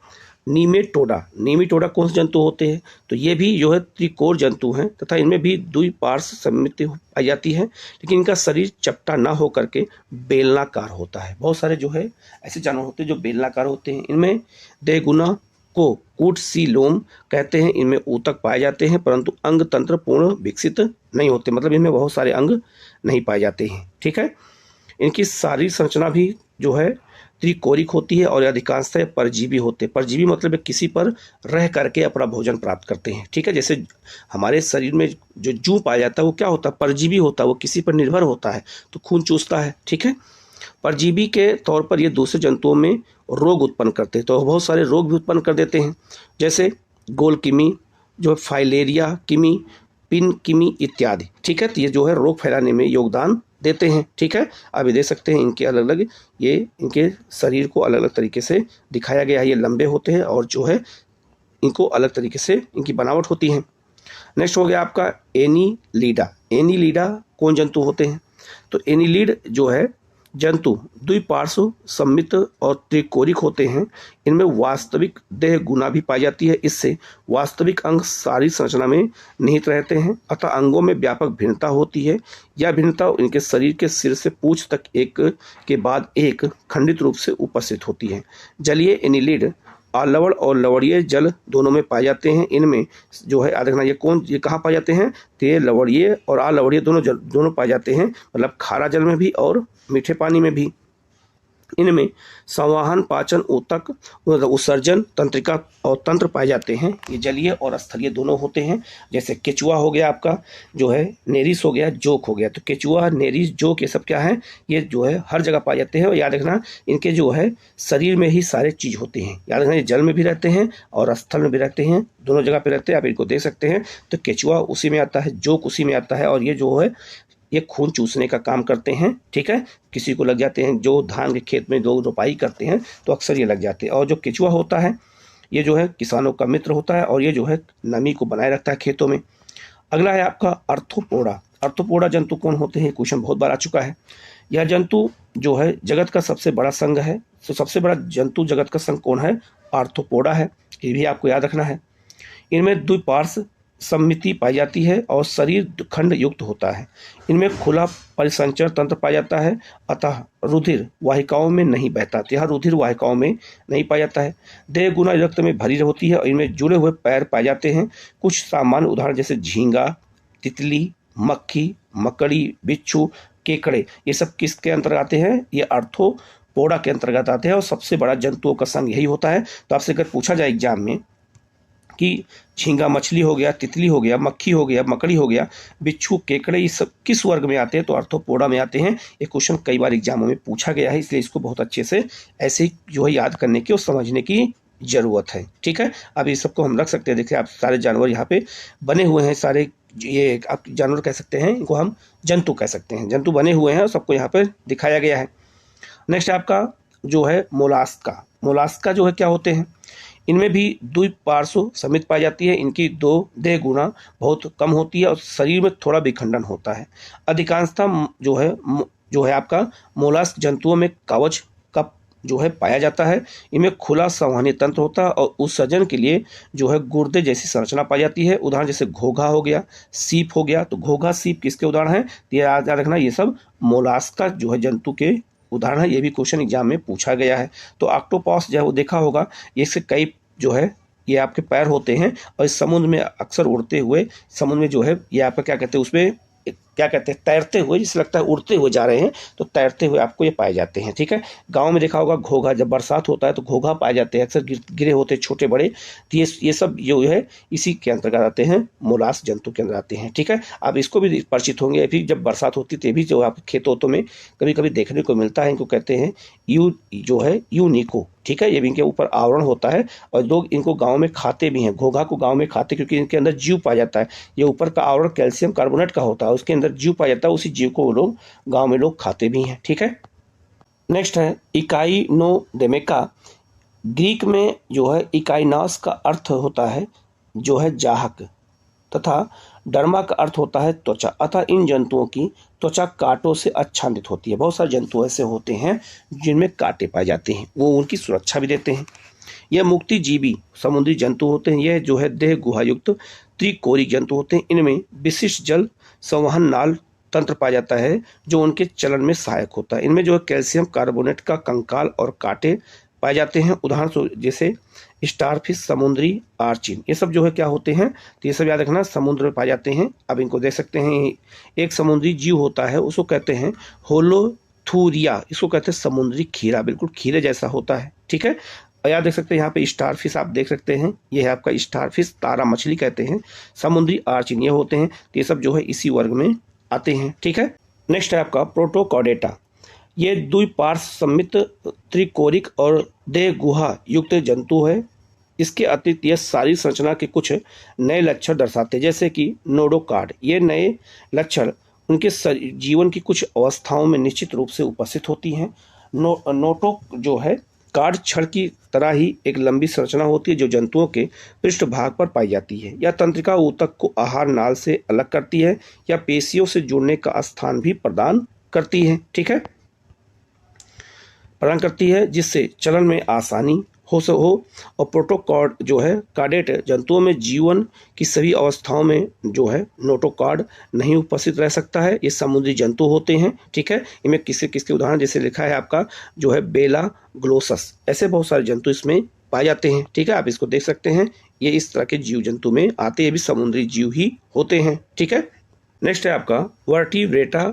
नीमेटोडा। नीमेटोडा कौन से जंतु होते हैं, तो ये भी जो है त्रिकोर जंतु हैं तथा इनमें भी द्विपार्श्व सममिति पाई जाती है, लेकिन इनका शरीर चपटा ना हो करके बेलनाकार होता है। बहुत सारे जो है ऐसे जानवर होते हैं जो बेलनाकार होते हैं। इनमें देहगुना को कूटसीलोम कहते हैं। इनमें ऊतक पाए जाते हैं परंतु अंग तंत्र पूर्ण विकसित नहीं होते, मतलब इनमें बहुत सारे अंग नहीं पाए जाते हैं, ठीक है। इनकी शारीरिक संरचना भी जो है त्रिकोरिक होती है और अधिकांशतः परजीवी होते हैं। परजीवी मतलब किसी पर रह करके अपना भोजन प्राप्त करते हैं, ठीक है। जैसे हमारे शरीर में जो जू पाया जाता है वो क्या होता है, परजीवी होता है, वो किसी पर निर्भर होता है, तो खून चूसता है, ठीक है। परजीवी के तौर पर ये दूसरे जंतुओं में रोग उत्पन्न करते हैं, तो बहुत सारे रोग भी उत्पन्न कर देते हैं, जैसे गोल किमी, जो फाइलेरिया किमी, पिन किमी इत्यादि, ठीक है। तो ये जो है रोग फैलाने में योगदान देते हैं, ठीक है। आप ये देख सकते हैं इनके अलग अलग ये इनके शरीर को अलग अलग तरीके से दिखाया गया है। ये लंबे होते हैं और जो है इनको अलग तरीके से इनकी बनावट होती है। नेक्स्ट हो गया आपका एनीलीडा। एनीलीडा कौन जंतु होते हैं, तो एनीलीड जो है जंतु द्विपार्श्व सममित और त्रिकोणिक होते हैं। इनमें वास्तविक देह गुना भी पाई जाती है। इससे वास्तविक अंग सारी संरचना में निहित रहते हैं, अतः अंगों में व्यापक भिन्नता होती है। यह भिन्नता इनके शरीर के सिर से पूंछ तक एक के बाद एक खंडित रूप से उपस्थित होती है। जलीय एनिलिड लवण और लवणीय जल दोनों में पाए जाते हैं। इनमें जो है देखना ये कहाँ पाए जाते हैं, तो ये लवणीय और अलवणीय दोनों पाए जाते हैं, मतलब खारा जल में भी और मीठे पानी में भी। इनमें संवाहन, पाचन, ऊतक, उत्सर्जन, तंत्रिका और तंत्र पाए जाते हैं। ये जलीय और स्थलीय दोनों होते हैं। जैसे केचुआ हो गया आपका, जो है नेरिस हो गया, जोक हो गया। तो केचुआ, नेरिस, जोक ये सब क्या है, ये जो है हर जगह पाए जाते हैं। और याद रखना इनके जो है शरीर में ही सारे चीज़ होते हैं। याद रखना ये जल में भी रहते हैं और स्थल में भी रहते हैं, दोनों जगह पे रहते हैं। आप इनको देख सकते हैं। तो केचुआ उसी में आता है, जोक उसी में आता है। और ये जो है ये खून चूसने का काम करते हैं। ठीक है, किसी को लग जाते हैं, जो धान के खेत में लोग रोपाई करते हैं तो अक्सर ये लग जाते हैं। और जो केचुआ होता है ये जो है किसानों का मित्र होता है और ये जो है नमी को बनाए रखता है खेतों में। अगला है आपका अर्थोपोडा। अर्थोपोडा जंतु कौन होते हैं, क्वेश्चन बहुत बार आ चुका है। यह जंतु जो है जगत का सबसे बड़ा संघ है। तो सबसे बड़ा जंतु जगत का संघ कौन है, आर्थोपोडा है। ये भी आपको याद रखना है। इनमें द्विपार्श्व सममिति पाई जाती है और शरीर खंड युक्त होता है। इनमें खुला परिसंचरण तंत्र पाया जाता है, अतः रुधिर वाहिकाओं में नहीं बहता। यहाँ रुधिर वाहिकाओं में नहीं पाया जाता है। देह गुना रक्त में भरी होती है और इनमें जुड़े हुए पैर पाए जाते हैं। कुछ सामान्य उदाहरण जैसे झींगा, तितली, मक्खी, मकड़ी, बिच्छू, केकड़े, ये सब किसके अंतर्गत आते हैं, ये अर्थोपोडा के अंतर्गत आते हैं। और सबसे बड़ा जंतुओं का संघ यही होता है। तो आपसे अगर पूछा जाए एग्जाम में कि झींगा मछली हो गया, तितली हो गया, मक्खी हो गया, मकड़ी हो गया, बिच्छू, केकड़े, ये सब किस वर्ग में आते हैं, तो अर्थोपोडा में आते हैं। ये क्वेश्चन कई बार एग्जामों में पूछा गया है, इसलिए इसको बहुत अच्छे से ऐसे ही जो है याद करने की और समझने की जरूरत है। ठीक है, अब इस सबको हम रख सकते हैं। देखिए आप सारे जानवर यहाँ पे बने हुए हैं, सारे ये आप जानवर कह सकते हैं, इनको हम जंतु कह सकते हैं। जंतु बने हुए हैं और सबको यहाँ पर दिखाया गया है। नेक्स्ट आपका जो है मोलास्का। मोलास्का जो है क्या होते हैं, इनमें भी द्विपार्श्व समित पाई जाती है। इनकी दो देह गुना बहुत कम होती है और शरीर में थोड़ा विखंडन होता है। अधिकांशतः जो है आपका मोलास्क जंतुओं में कवच का जो है पाया जाता है। इनमें खुला संवहनी तंत्र होता है और उत्सर्जन के लिए जो है गुर्दे जैसी संरचना पाई जाती है। उदाहरण जैसे घोघा हो गया, सीप हो गया। तो घोघा, सीप किसके उदाहरण हैं, ये याद रखना, ये सब मोलास्का जो है जंतु के उदाहरण है। ये भी क्वेश्चन एग्जाम में पूछा गया है। तो ऑक्टोपस जो है वो देखा होगा, इससे कई जो है ये आपके पैर होते हैं और इस समुद्र में अक्सर उड़ते हुए, समुद्र में जो है ये आपका क्या कहते हैं, उसमें क्या कहते हैं, तैरते हुए, जिससे लगता है उड़ते हुए जा रहे हैं, तो तैरते हुए आपको ये पाए जाते हैं। ठीक है, गांव में देखा होगा घोघा, जब बरसात होता है तो घोघा पाए जाते हैं, अक्सर गिरे होते हैं छोटे बड़े। तो ये सब जो है इसी के अंतर्गत आते हैं, मोलास्क जंतु के अंदर आते हैं। ठीक है, आप इसको भी परिचित होंगे। फिर जब बरसात होती है भी जो आप खेतों में कभी कभी देखने को मिलता है, इनको कहते हैं यूनिको। ठीक है, ये भी इनके ऊपर आवरण होता है और लोग इनको गांव में खाते भी हैं। घोघा को गांव में खाते क्योंकि इनके अंदर जीव पाया जाता है। ये ऊपर का आवरण कैल्शियम कार्बोनेट का होता है, उसके अंदर जीव पाया जाता है। उसी जीव को वो लोग गांव में लोग खाते भी हैं। ठीक है, नेक्स्ट है इकाइनोडेर्मिका। ग्रीक में जो है इकाइनोस का अर्थ होता है जो है जाहक, तथा डर्मा का अर्थ होता है त्वचा। अतः इन जंतुओं की त्वचा कांटों से आच्छादित होती है। बहुत सारे जंतु ऐसे होते हैं जिनमें कांटे पाए जाते हैं, वो उनकी सुरक्षा भी देते हैं। यह मुक्तिजीवी समुद्री जंतु होते हैं। यह जो है देह गुहायुक्त त्रिकोणिक जंतु होते हैं। इनमें विशिष्ट जल संवहन नाल तंत्र पाया जाता है जो उनके चलन में सहायक होता है। इनमें जो है कैल्शियम कार्बोनेट का कंकाल और कांटे पाए जाते हैं। उदाहरण जैसे स्टारफिश, समुद्री आर्चिन, ये सब जो है क्या होते हैं, तो ये सब याद रखना समुद्र में पाए जाते हैं। अब इनको देख सकते हैं, एक समुद्री जीव होता है, उसको कहते हैं होलोथूरिया। इसको कहते हैं समुद्री खीरा, बिल्कुल खीरे जैसा होता है। ठीक है, और याद देख सकते हैं यहाँ पे स्टारफिश आप देख सकते हैं, ये है आपका स्टारफिश, तारा मछली कहते हैं। समुद्री आर्चिन ये होते हैं। तो ये सब जो है इसी वर्ग में आते हैं। ठीक है, नेक्स्ट है आपका प्रोटोकॉडेटा। ये द्विपार्श्व सममित त्रिकोणिक और देह गुहा युक्त जंतु है। इसके अतिरिक्त यह शारीरिक संरचना के कुछ नए लक्षण दर्शाते हैं, जैसे कि नोडोकार्ड। ये नए लक्षण उनके जीवन की कुछ अवस्थाओं में निश्चित रूप से उपस्थित होती हैं। नोटो जो है कार्ड छड़ की तरह ही एक लंबी संरचना होती है जो जंतुओं के पृष्ठभाग पर पाई जाती है। यह तंत्रिका ऊतक को आहार नाल से अलग करती है या पेशियों से जुड़ने का स्थान भी प्रदान करती है। ठीक है, प्रदान करती है, जिससे चलन में आसानी हो और प्रोटोकॉर्ड जो है कार्डेट जंतुओं में जीवन की सभी अवस्थाओं में जो है नोटोकॉर्ड नहीं उपस्थित रह सकता है। ये समुद्री जंतु होते हैं, ठीक है। इनमें किसके उदाहरण जैसे लिखा है आपका जो है बेला ग्लोसस, ऐसे बहुत सारे जंतु इसमें पाए जाते हैं, ठीक है। आप इसको देख सकते हैं, ये इस तरह के जीव जंतु में आते हैं, भी समुद्री जीव ही होते हैं, ठीक है। नेक्स्ट है आपका वर्टिब्रेटा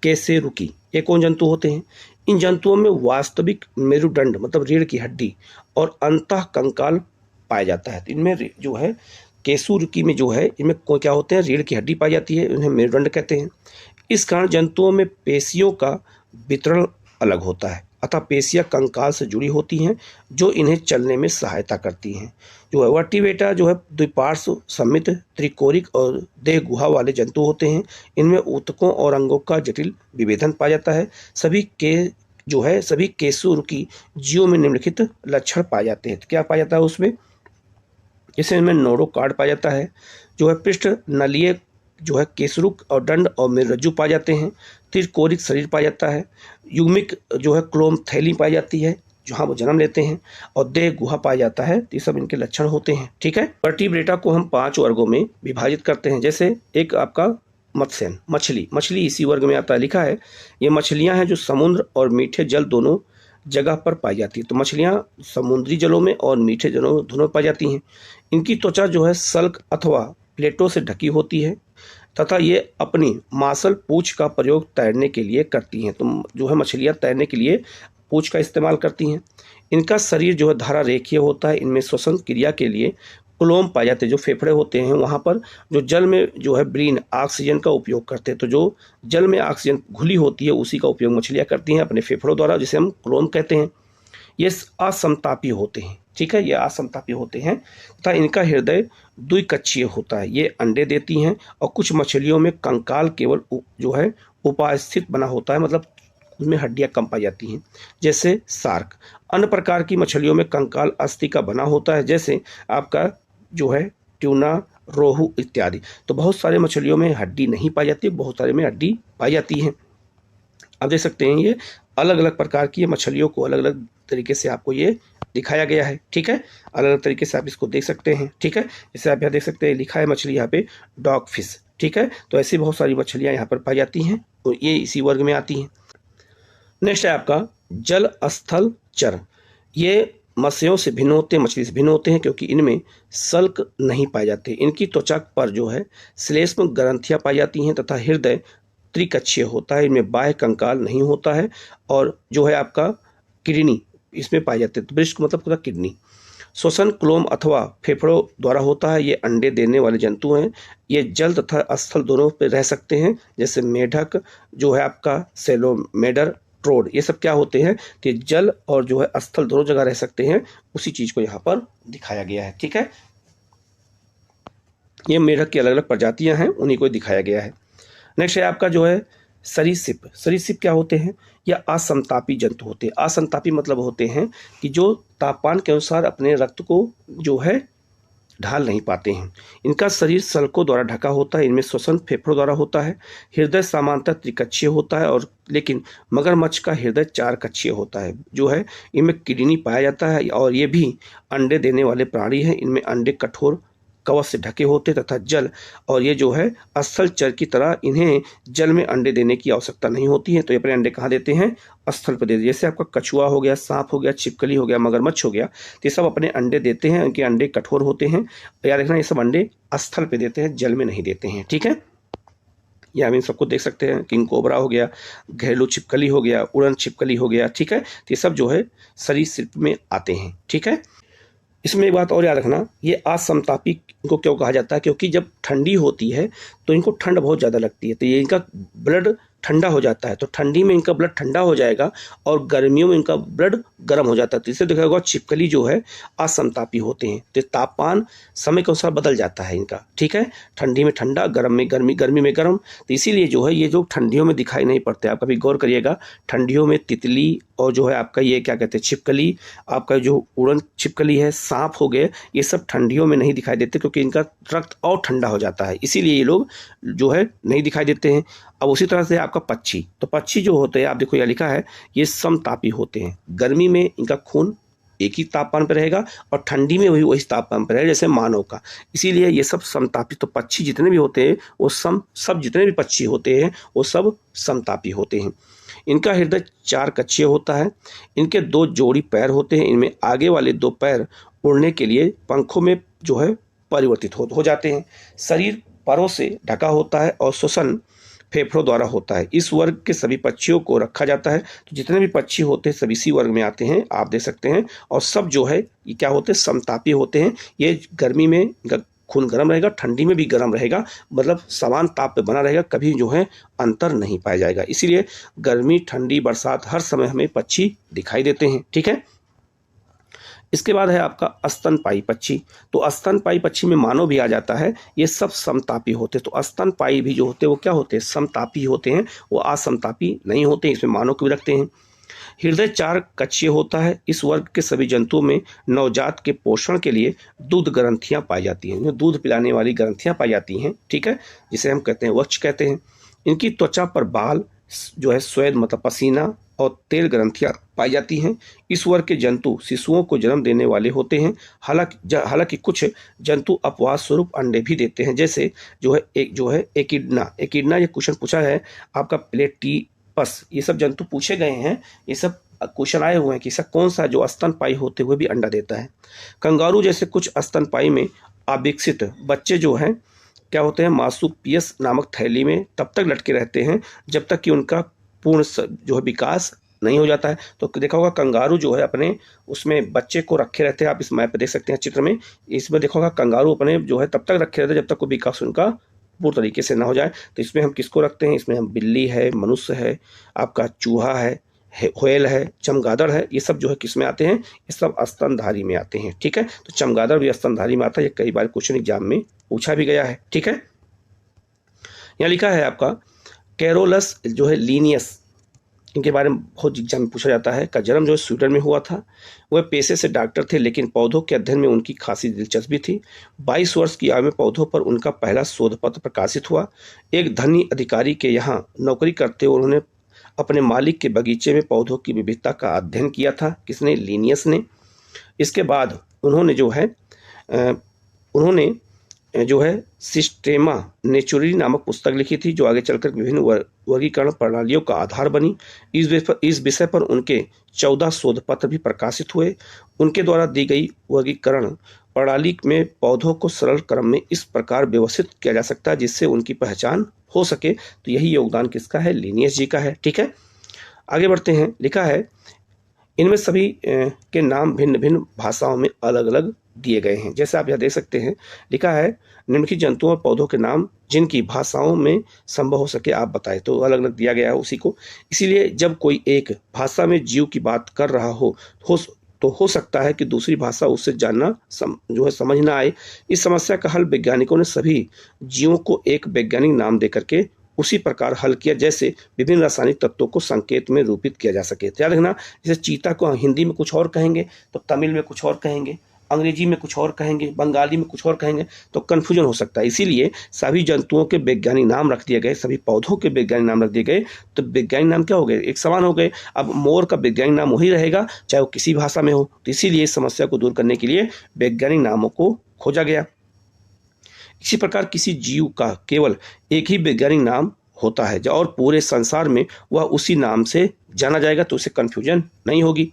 कैसेरुकी। ये कौन जंतु होते हैं? इन जंतुओं में वास्तविक मेरुदंड मतलब रीढ़ की हड्डी और अंतः कंकाल पाया जाता है। इनमें जो है केसुरुकी में जो है इनमें क्या होते हैं, रीढ़ की हड्डी पाई जाती है, इन्हें मेरुदंड कहते हैं। इस कारण जंतुओं में पेशियों का वितरण अलग होता है, अतः पेशियां कंकाल से जुड़ी होती हैं जो इन्हें चलने में सहायता करती हैं। जो है वर्टिब्रेटा जो है द्विपार्श्व सममित त्रिकोणिक और देह गुहा वाले जंतु होते हैं। इनमें ऊतकों और अंगों का जटिल विभेदन पाया जाता है। सभी केसुरुकी जीवों में निम्नलिखित लक्षण पाए जाते हैं। तो क्या पाया जाता है उसमें? जैसे इनमें नोडोकॉर्ड पाया जाता है, जो है पृष्ठ नलीय जो है केसरुक और दंड और मेरुरज्जु पाए जाते हैं। त्रिकोणिक शरीर पाया जाता है। युग्मिक जो है क्लोम थैली पाई जाती है जहाँ वो जन्म लेते हैं, और देह गुहा पाया जाता है। ये सब इनके लक्षण होते हैं, ठीक है। वर्टिब्रेटा को हम 5 वर्गों में विभाजित करते हैं। जैसे एक आपका मत्स्यन, मछली इसी वर्ग में आता है, लिखा है। ये मछलियां हैं जो समुद्र और मीठे जल दोनों जगह पर पाई जाती है। तो मछलियां समुद्री जलों में और मीठे जलों दोनों पाई जाती हैं। इनकी त्वचा जो है सल्क अथवा प्लेटों से ढकी होती है तथा ये अपनी मांसल पूंछ का प्रयोग तैरने के लिए करती हैं। तो जो है मछलियां तैरने के लिए पूंछ का इस्तेमाल करती हैं। इनका शरीर जो है धारा रेखीय होता है। इनमें श्वसन क्रिया के लिए क्लोम पाए जाते हैं, जो फेफड़े होते हैं वहाँ पर, जो जल में जो है ब्रीन ऑक्सीजन का उपयोग करते हैं। तो जो जल में ऑक्सीजन घुली होती है उसी का उपयोग मछलियाँ करती हैं अपने फेफड़ों द्वारा, जिसे हम क्लोम कहते हैं। ये असमतापी होते हैं, ठीक है, ये असमतापी होते हैं तथा इनका हृदय द्विकक्षीय होता है। ये अंडे देती हैं और कुछ मछलियों में कंकाल केवल जो है उपास्थित बना होता है, मतलब उसमें हड्डियां कम पाई जाती हैं, जैसे शार्क। अन्य प्रकार की मछलियों में कंकाल अस्थि का बना होता है, जैसे आपका जो है ट्यूना, रोहू इत्यादि। तो बहुत सारे मछलियों में हड्डी नहीं पाई जाती, बहुत सारे में हड्डी पाई जाती है। आप देख सकते हैं ये अलग अलग प्रकार की मछलियों को अलग अलग तरीके से आपको ये दिखाया गया है, ठीक है। अलग अलग तरीके से आप इसको देख सकते हैं, ठीक है। जैसे आप यहाँ देख सकते हैं लिखा है मछली यहाँ पे डॉग फिश, ठीक है। तो ऐसी बहुत सारी मछलियाँ यहाँ पर पाई जाती हैं, तो ये इसी वर्ग में आती हैं। नेक्स्ट है आपका जल स्थल चर। ये मत्स्यों से भिन्न होते हैं, मछली से भिन्न होते हैं, क्योंकि इनमें सल्क नहीं पाए जाते। इनकी त्वचा पर जो है श्लेष्म ग्रंथियाँ पाई जाती हैं तथा हृदय त्रिकक्षीय होता है। इनमें बाह्य कंकाल नहीं होता है और जो है आपका किडनी इसमें पाए जाते हैं। तो ब्रिस्ट मतलब होता है किडनी। श्वसन क्लोम अथवा फेफड़ों द्वारा होता है। ये अंडे देने वाले जंतु हैं। ये जल तथा स्थल दोनों पे रह सकते हैं, जैसे मेढक जो है आपका सेलोमेडर, ट्रोड, ये सब क्या होते हैं कि जल और जो है स्थल दोनों जगह रह सकते हैं। उसी चीज को यहाँ पर दिखाया गया है, ठीक है। ये मेढक की अलग अलग प्रजातियां हैं, उन्हीं को दिखाया गया है। नेक्स्ट है आपका जो है सरीसृप। सरीसृप क्या होते हैं? या असमतापी जंतु होते हैं। असमतापी मतलब होते हैं कि जो तापमान के अनुसार अपने रक्त को जो है ढाल नहीं पाते हैं। इनका शरीर सल्कों द्वारा ढका होता है। इनमें श्वसन फेफड़ों द्वारा होता है। हृदय सामान्यतः त्रिकक्षीय होता है और लेकिन मगरमच्छ का हृदय 4 कक्षीय होता है। जो है इनमें किडनी पाया जाता है और ये भी अंडे देने वाले प्राणी हैं। इनमें अंडे कठोर कवच से ढके होते तथा जल और ये जो है स्थल चर की तरह इन्हें जल में अंडे देने की आवश्यकता नहीं होती है। तो ये अपने अंडे कहाँ देते हैं? स्थल पर देते हैं। जैसे आपका कछुआ हो गया, सांप हो गया, छिपकली हो गया, मगरमच्छ हो गया, तो ये सब अपने अंडे देते हैं। इनके अंडे कठोर होते हैं। याद रखना, ये सब अंडे स्थल पर देते हैं, जल में नहीं देते हैं, ठीक है। या हम इन सबको देख सकते हैं, किंग कोबरा हो गया, घरेलू छिपकली हो गया, उड़न छिपकली हो गया, ठीक है। तो ये सब जो है सरीसृप में आते हैं, ठीक है। इसमें एक बात और याद रखना, ये असमतापी को क्यों कहा जाता है? क्योंकि जब ठंडी होती है तो इनको ठंड बहुत ज़्यादा लगती है, तो ये इनका ब्लड ठंडा हो जाता है। तो ठंडी में इनका ब्लड ठंडा हो जाएगा और गर्मियों में इनका ब्लड गर्म हो जाता है। तो इससे देखा होगा छिपकली जो है असमतापी होते हैं। तो तापमान समय के अनुसार बदल जाता है इनका, ठीक है। ठंडी में ठंडा, गर्म में गर्मी, गर्मी में गर्म। तो इसीलिए जो है ये जो ठंडियों में दिखाई नहीं पड़ते। आप कभी गौर करिएगा, ठंडियों में तितली और जो है आपका ये क्या कहते हैं छिपकली, आपका जो उड़न छिपकली है, सांप हो गए, ये सब ठंडियों में नहीं दिखाई देते क्योंकि इनका रक्त और ठंडा हो जाता है। इसीलिए ये लोग जो है नहीं दिखाई देते हैं। अब उसी तरह से आप आपका पक्षी। तो पक्षी जो होते हैं, आप देखो यह लिखा है, ये समतापी होते हैं। गर्मी में इनका खून एक ही तापमान पर रहेगा और ठंडी में वही तापमान पर रहेगा जैसे मानव का, इसीलिए ये सब समतापी। तो पक्षी जितने भी होते हैं वो सब जितने भी पक्षी होते हैं वो सब समतापी होते हैं। इनका हृदय 4 कक्षीय होता है। इनके 2 जोड़ी पैर होते हैं। इनमें आगे वाले 2 पैर उड़ने के लिए पंखों में जो है परिवर्तित हो जाते हैं। शरीर परों से ढका होता है और श्वसन फेफड़ों द्वारा होता है। इस वर्ग के सभी पक्षियों को रखा जाता है। तो जितने भी पक्षी होते हैं सभी इसी वर्ग में आते हैं, आप देख सकते हैं। और सब जो है ये क्या होते हैं, समतापी होते हैं। ये गर्मी में इनका खून गर्म रहेगा, ठंडी में भी गर्म रहेगा, मतलब समान ताप पे बना रहेगा, कभी जो है अंतर नहीं पाया जाएगा। इसीलिए गर्मी, ठंडी, बरसात हर समय हमें पक्षी दिखाई देते हैं। ठीक है, इसके बाद है आपका स्तनपायी पक्षी। तो स्तनपायी पक्षी में मानव भी आ जाता है। ये सब समतापी होते हैं। तो स्तनपायी भी जो होते हैं वो क्या होते हैं, समतापी होते हैं, वो असमतापी नहीं होते। इसमें मानव को भी रखते हैं। हृदय 4 कक्षीय होता है। इस वर्ग के सभी जंतुओं में नवजात के पोषण के लिए दूध ग्रंथियां पाई जाती हैं, जो दूध पिलाने वाली ग्रंथियां पाई जाती हैं। ठीक है, जिसे हम कहते हैं वक्ष कहते हैं। इनकी त्वचा पर बाल जो है स्वेद मतलब पसीना और तेल ग्रंथियां पाई जाती हैं। इस वर्ग के जंतु शिशुओं को जन्म देने वाले होते हैं। हालांकि कुछ जंतु अपवाद स्वरूप अंडे भी देते हैं, जैसे जो है एकिडना। ये क्वेश्चन पूछा है आपका प्लेटिपस, ये सब जंतु पूछे गए हैं, ये सब क्वेश्चन आए हुए हैं कि ऐसा कौन सा जो स्तनपायी होते हुए भी अंडा देता है। कंगारू जैसे कुछ स्तनपायी में अविकसित बच्चे जो हैं क्या होते हैं, मार्सुपियस नामक थैली में तब तक लटके रहते हैं जब तक कि उनका पूर्ण जो है विकास नहीं हो जाता है। तो देखा होगा कंगारू जो है अपने उसमें बच्चे को रखे रहते हैं, आप इस मैप पे देख सकते हैं चित्र में। इसमें देखा होगा कंगारू अपने जो है तब तक रखे रहते हैं जब तक कोई विकास उनका पूर्ण तरीके से ना हो जाए। तो इसमें हम किसको रखते हैं, इसमें हम बिल्ली है, मनुष्य है, आपका चूहा है, व्हेल है, चमगादड़ है, ये सब जो है किस में आते हैं, ये सब स्तनधारी में आते हैं। ठीक है, तो चमगादड़ भी स्तनधारी में आता है, ये कई बार क्वेश्चन एग्जाम में पूछा भी गया है। ठीक है, यहाँ लिखा है आपका कैरोलस जो है लीनियस, इनके बारे में बहुत एग्जाम में पूछा जाता है। का जन्म जो है स्वीडन में हुआ था। वह पेशे से डॉक्टर थे, लेकिन पौधों के अध्ययन में उनकी खासी दिलचस्पी थी। 22 वर्ष की आयु में पौधों पर उनका पहला शोध पत्र प्रकाशित हुआ। एक धनी अधिकारी के यहाँ नौकरी करते हुए उन्होंने अपने मालिक के बगीचे में पौधों की विविधता का अध्ययन किया था। किसने, लीनियस ने। इसके बाद उन्होंने जो है सिस्टेमा नेचुरली नामक पुस्तक लिखी थी, जो आगे चलकर विभिन्न वर्गीकरण प्रणालियों का आधार बनी। इस विषय पर उनके 14 शोध पत्र भी प्रकाशित हुए। उनके द्वारा दी गई वर्गीकरण प्रणाली में पौधों को सरल क्रम में इस प्रकार व्यवस्थित किया जा सकता है जिससे उनकी पहचान हो सके। तो यही योगदान किसका है, लीनियस जी का है। ठीक है, आगे बढ़ते हैं। लिखा है इनमें सभी के नाम भिन्न भिन्न भाषाओं में अलग अलग दिए गए हैं। जैसे आप यहाँ देख सकते हैं, लिखा है निम्नलिखित जंतुओं और पौधों के नाम जिनकी भाषाओं में संभव हो सके आप बताएं। तो अलग अलग दिया गया है उसी को। इसीलिए जब कोई एक भाषा में जीव की बात कर रहा हो तो हो सकता है कि दूसरी भाषा उससे जानना जो है समझ ना आए। इस समस्या का हल वैज्ञानिकों ने सभी जीवों को एक वैज्ञानिक नाम देकर के उसी प्रकार हल किया जैसे विभिन्न रासायनिक तत्वों को संकेत में रूपित किया जा सके। याद रखना, जैसे चीता को हिंदी में कुछ और कहेंगे तो तमिल में कुछ और कहेंगे, अंग्रेजी में कुछ और कहेंगे, बंगाली में कुछ और कहेंगे, तो कन्फ्यूजन हो सकता है। इसीलिए सभी जंतुओं के वैज्ञानिक नाम रख दिए गए, सभी पौधों के वैज्ञानिक नाम रख दिए गए। तो वैज्ञानिक नाम क्या हो गए, एक समान हो गए। अब मोर का वैज्ञानिक नाम वही रहेगा चाहे वो किसी भाषा में हो। तो इसीलिए इस समस्या को दूर करने के लिए वैज्ञानिक नामों को खोजा गया। इसी प्रकार किसी जीव का केवल एक ही वैज्ञानिक नाम होता है और पूरे संसार में वह उसी नाम से जाना जाएगा, तो उसे कन्फ्यूजन नहीं होगी।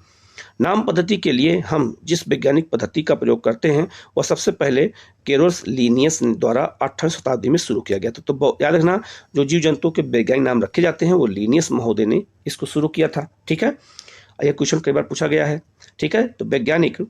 नाम पद्धति के लिए हम जिस वैज्ञानिक पद्धति का प्रयोग करते हैं वह सबसे पहले कैरोलस लीनियस द्वारा 18वीं शताब्दी में शुरू किया गया था। तो याद रखना, जो जीव जंतुओं के वैज्ञानिक नाम रखे जाते हैं वो लीनियस महोदय ने इसको शुरू किया था। ठीक है, यह क्वेश्चन कई बार पूछा गया है। ठीक है, तो वैज्ञानिक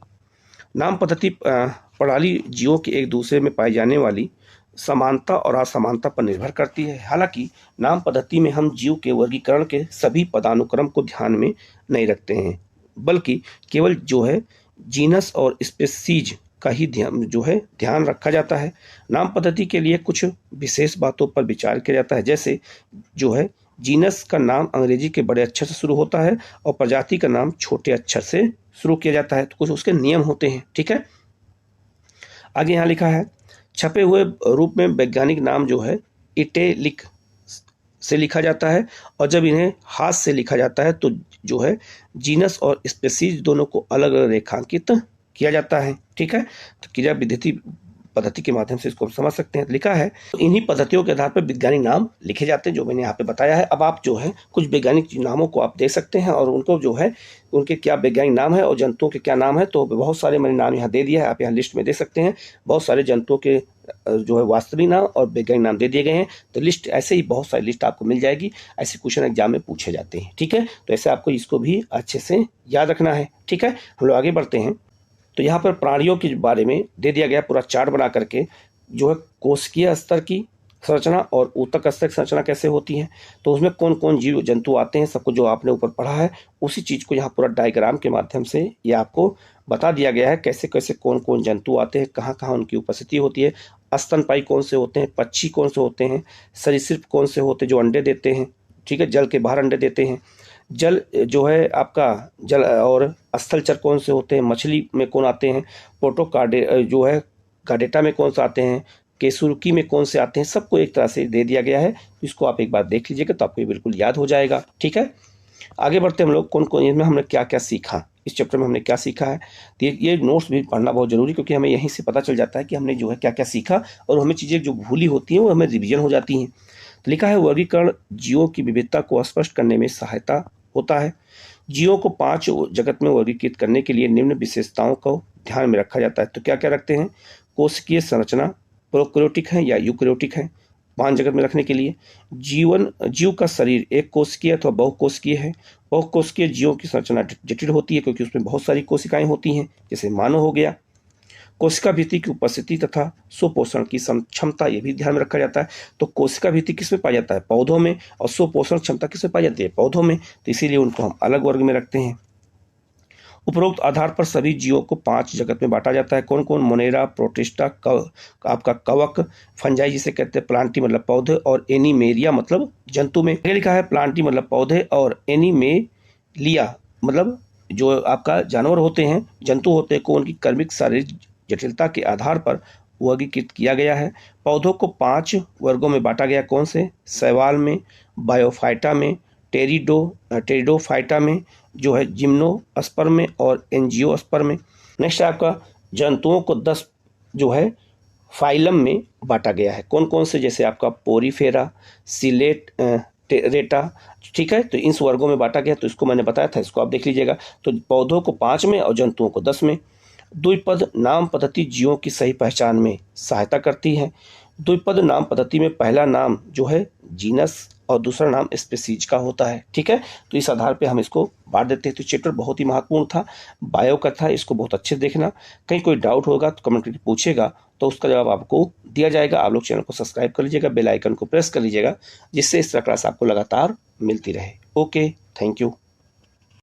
नाम पद्धति प्रणाली जीवों के एक दूसरे में पाई जाने वाली समानता और असमानता पर निर्भर करती है। हालांकि नाम पद्धति में हम जीव के वर्गीकरण के सभी पदानुक्रम को ध्यान में नहीं रखते हैं, बल्कि केवल जो है जीनस और स्पीशीज का ही ध्यान रखा जाता है। नाम पद्धति के लिए कुछ विशेष बातों पर विचार किया जाता है, जैसे जो है जीनस का नाम अंग्रेजी के बड़े अक्षर से शुरू होता है और प्रजाति का नाम छोटे अक्षर से शुरू किया जाता है। तो कुछ उसके नियम होते हैं। ठीक है, आगे यहाँ लिखा है छपे हुए रूप में वैज्ञानिक नाम जो है इटैलिक से लिखा जाता है, और जब इन्हें हाथ से लिखा जाता है तो जो है जीनस और स्पीसीज दोनों को अलग अलग रेखांकित किया जाता है। ठीक है, तो क्रिया विधि पद्धति के माध्यम से इसको हम समझ सकते हैं। लिखा है तो इन्हीं पद्धतियों के आधार पर वैज्ञानिक नाम लिखे जाते हैं, जो मैंने यहाँ पे बताया है। अब आप जो है कुछ वैज्ञानिक नामों को आप देख सकते हैं और उनको जो है उनके क्या वैज्ञानिक नाम है और जंतुओं के क्या नाम है। तो बहुत सारे मैंने नाम यहाँ दे दिया है, आप यहाँ लिस्ट में देख सकते हैं। बहुत सारे जंतुओं के जो है वास्तविक नाम और वैज्ञानिक नाम दे दिए गए हैं। तो लिस्ट ऐसे ही बहुत सारी लिस्ट आपको मिल जाएगी, ऐसे क्वेश्चन एग्जाम में पूछे जाते हैं। ठीक है, तो ऐसे आपको इसको भी अच्छे से याद रखना है। ठीक है, हम लोग आगे बढ़ते हैं। तो यहाँ पर प्राणियों के बारे में दे दिया गया पूरा चार्ट बना करके, जो है कोशिकीय स्तर की संरचना और ऊतक स्तर की संरचना कैसे होती है, तो उसमें कौन कौन जीव जंतु आते हैं, सबको जो आपने ऊपर पढ़ा है उसी चीज़ को यहाँ पूरा डायग्राम के माध्यम से ये आपको बता दिया गया है, कैसे कैसे कौन कौन जंतु आते हैं, कहाँ कहाँ उनकी उपस्थिति होती है, स्तनपायी कौन से होते हैं, पक्षी कौन से होते हैं, सरीसृप कौन से होते हैं जो अंडे देते हैं। ठीक है, जल के बाहर अंडे देते हैं। जल जो है आपका जल और स्थलचर कौन से होते हैं, मछली में कौन आते हैं, प्रोटोकार्डे जो है कार्डेटा में कौन से आते हैं, केसुरुकी में कौन से आते हैं, सबको एक तरह से दे दिया गया है। इसको आप एक बार देख लीजिएगा तो आपको बिल्कुल याद हो जाएगा। ठीक है, आगे बढ़ते हम लोग कौन कौन इसमें हमने क्या क्या सीखा, इस चैप्टर में हमने क्या सीखा है। तो ये नोट्स भी पढ़ना बहुत जरूरी, क्योंकि हमें यहीं से पता चल जाता है कि हमने जो है क्या क्या सीखा, और हमें चीज़ें जो भूली होती हैं वो हमें रिविजन हो जाती हैं। तो लिखा है वर्गीकरण जीवों की विविधता को स्पष्ट करने में सहायता होता है। जीवों को 5 जगत में वर्गीकृत करने के लिए निम्न विशेषताओं को ध्यान में रखा जाता है। तो क्या क्या रखते हैं, कोशिकीय संरचना, प्रोकैरियोटिक है या यूकैरियोटिक है, 5 जगत में रखने के लिए। जीव का शरीर एक कोशिकीय अथवा बहुकोशिकीय है। बहुकोशिकीय जीवों की संरचना जटिल होती है क्योंकि उसमें बहुत सारी कोशिकाएं होती हैं, जैसे मानव हो गया। कोशिका भित्ति की उपस्थिति तथा सुपोषण की क्षमता, ये भी ध्यान में रखा जाता है। तो कोशिका भित्ति किस में पाया जाता है, पौधों में, और सुपोषण क्षमता किस में पाई जाती है, पौधों में। तो इसीलिए उनको हम अलग वर्ग में रखते हैं। उपरोक्त आधार पर सभी जीवों को 5 जगत में बांटा जाता है। कौन कौन, मोनेरा, प्रोटिस्टा, आपका कवक, फंजाई जिसे कहते हैं, प्लांटी मतलब पौधे, और एनिमेरिया मतलब जंतु में। लिखा है प्लांटी मतलब पौधे और एनिमेलिया मतलब जो आपका जानवर होते हैं, जंतु होते हैं, को उनकी कर्मिक शारीरिक जटिलता के आधार पर वर्गीकृत किया गया है। पौधों को 5 वर्गों में बांटा गया, कौन से, शैवाल में, बायोफाइटा में, टेरिडोफाइटा में, जो है जिम्नोस्पर्म में, और एंजियोस्पर्म में। नेक्स्ट आपका जंतुओं को 10 जो है फाइलम में बांटा गया है। कौन कौन से, जैसे आपका पोरीफेरा, सिलेट, रेटा। ठीक है, तो इन वर्गों में बांटा गया। तो इसको मैंने बताया था, इसको आप देख लीजिएगा। तो पौधों को 5 में और जंतुओं को 10 में। द्विपद नाम पद्धति जीवों की सही पहचान में सहायता करती है। द्विपद नाम पद्धति में पहला नाम जो है जीनस और दूसरा नाम स्पीसीज का होता है। ठीक है, तो इस आधार पे हम इसको बांट देते हैं। तो चैप्टर बहुत ही महत्वपूर्ण था, बायो का था, इसको बहुत अच्छे से देखना। कहीं कोई डाउट होगा तो कमेंट करके पूछेगा, तो उसका जवाब आपको दिया जाएगा। आप लोग चैनल को सब्सक्राइब कर लीजिएगा, बेल आइकन को प्रेस कर लीजिएगा, जिससे इस तरह क्लास आपको लगातार मिलती रहे। Okay, thank you.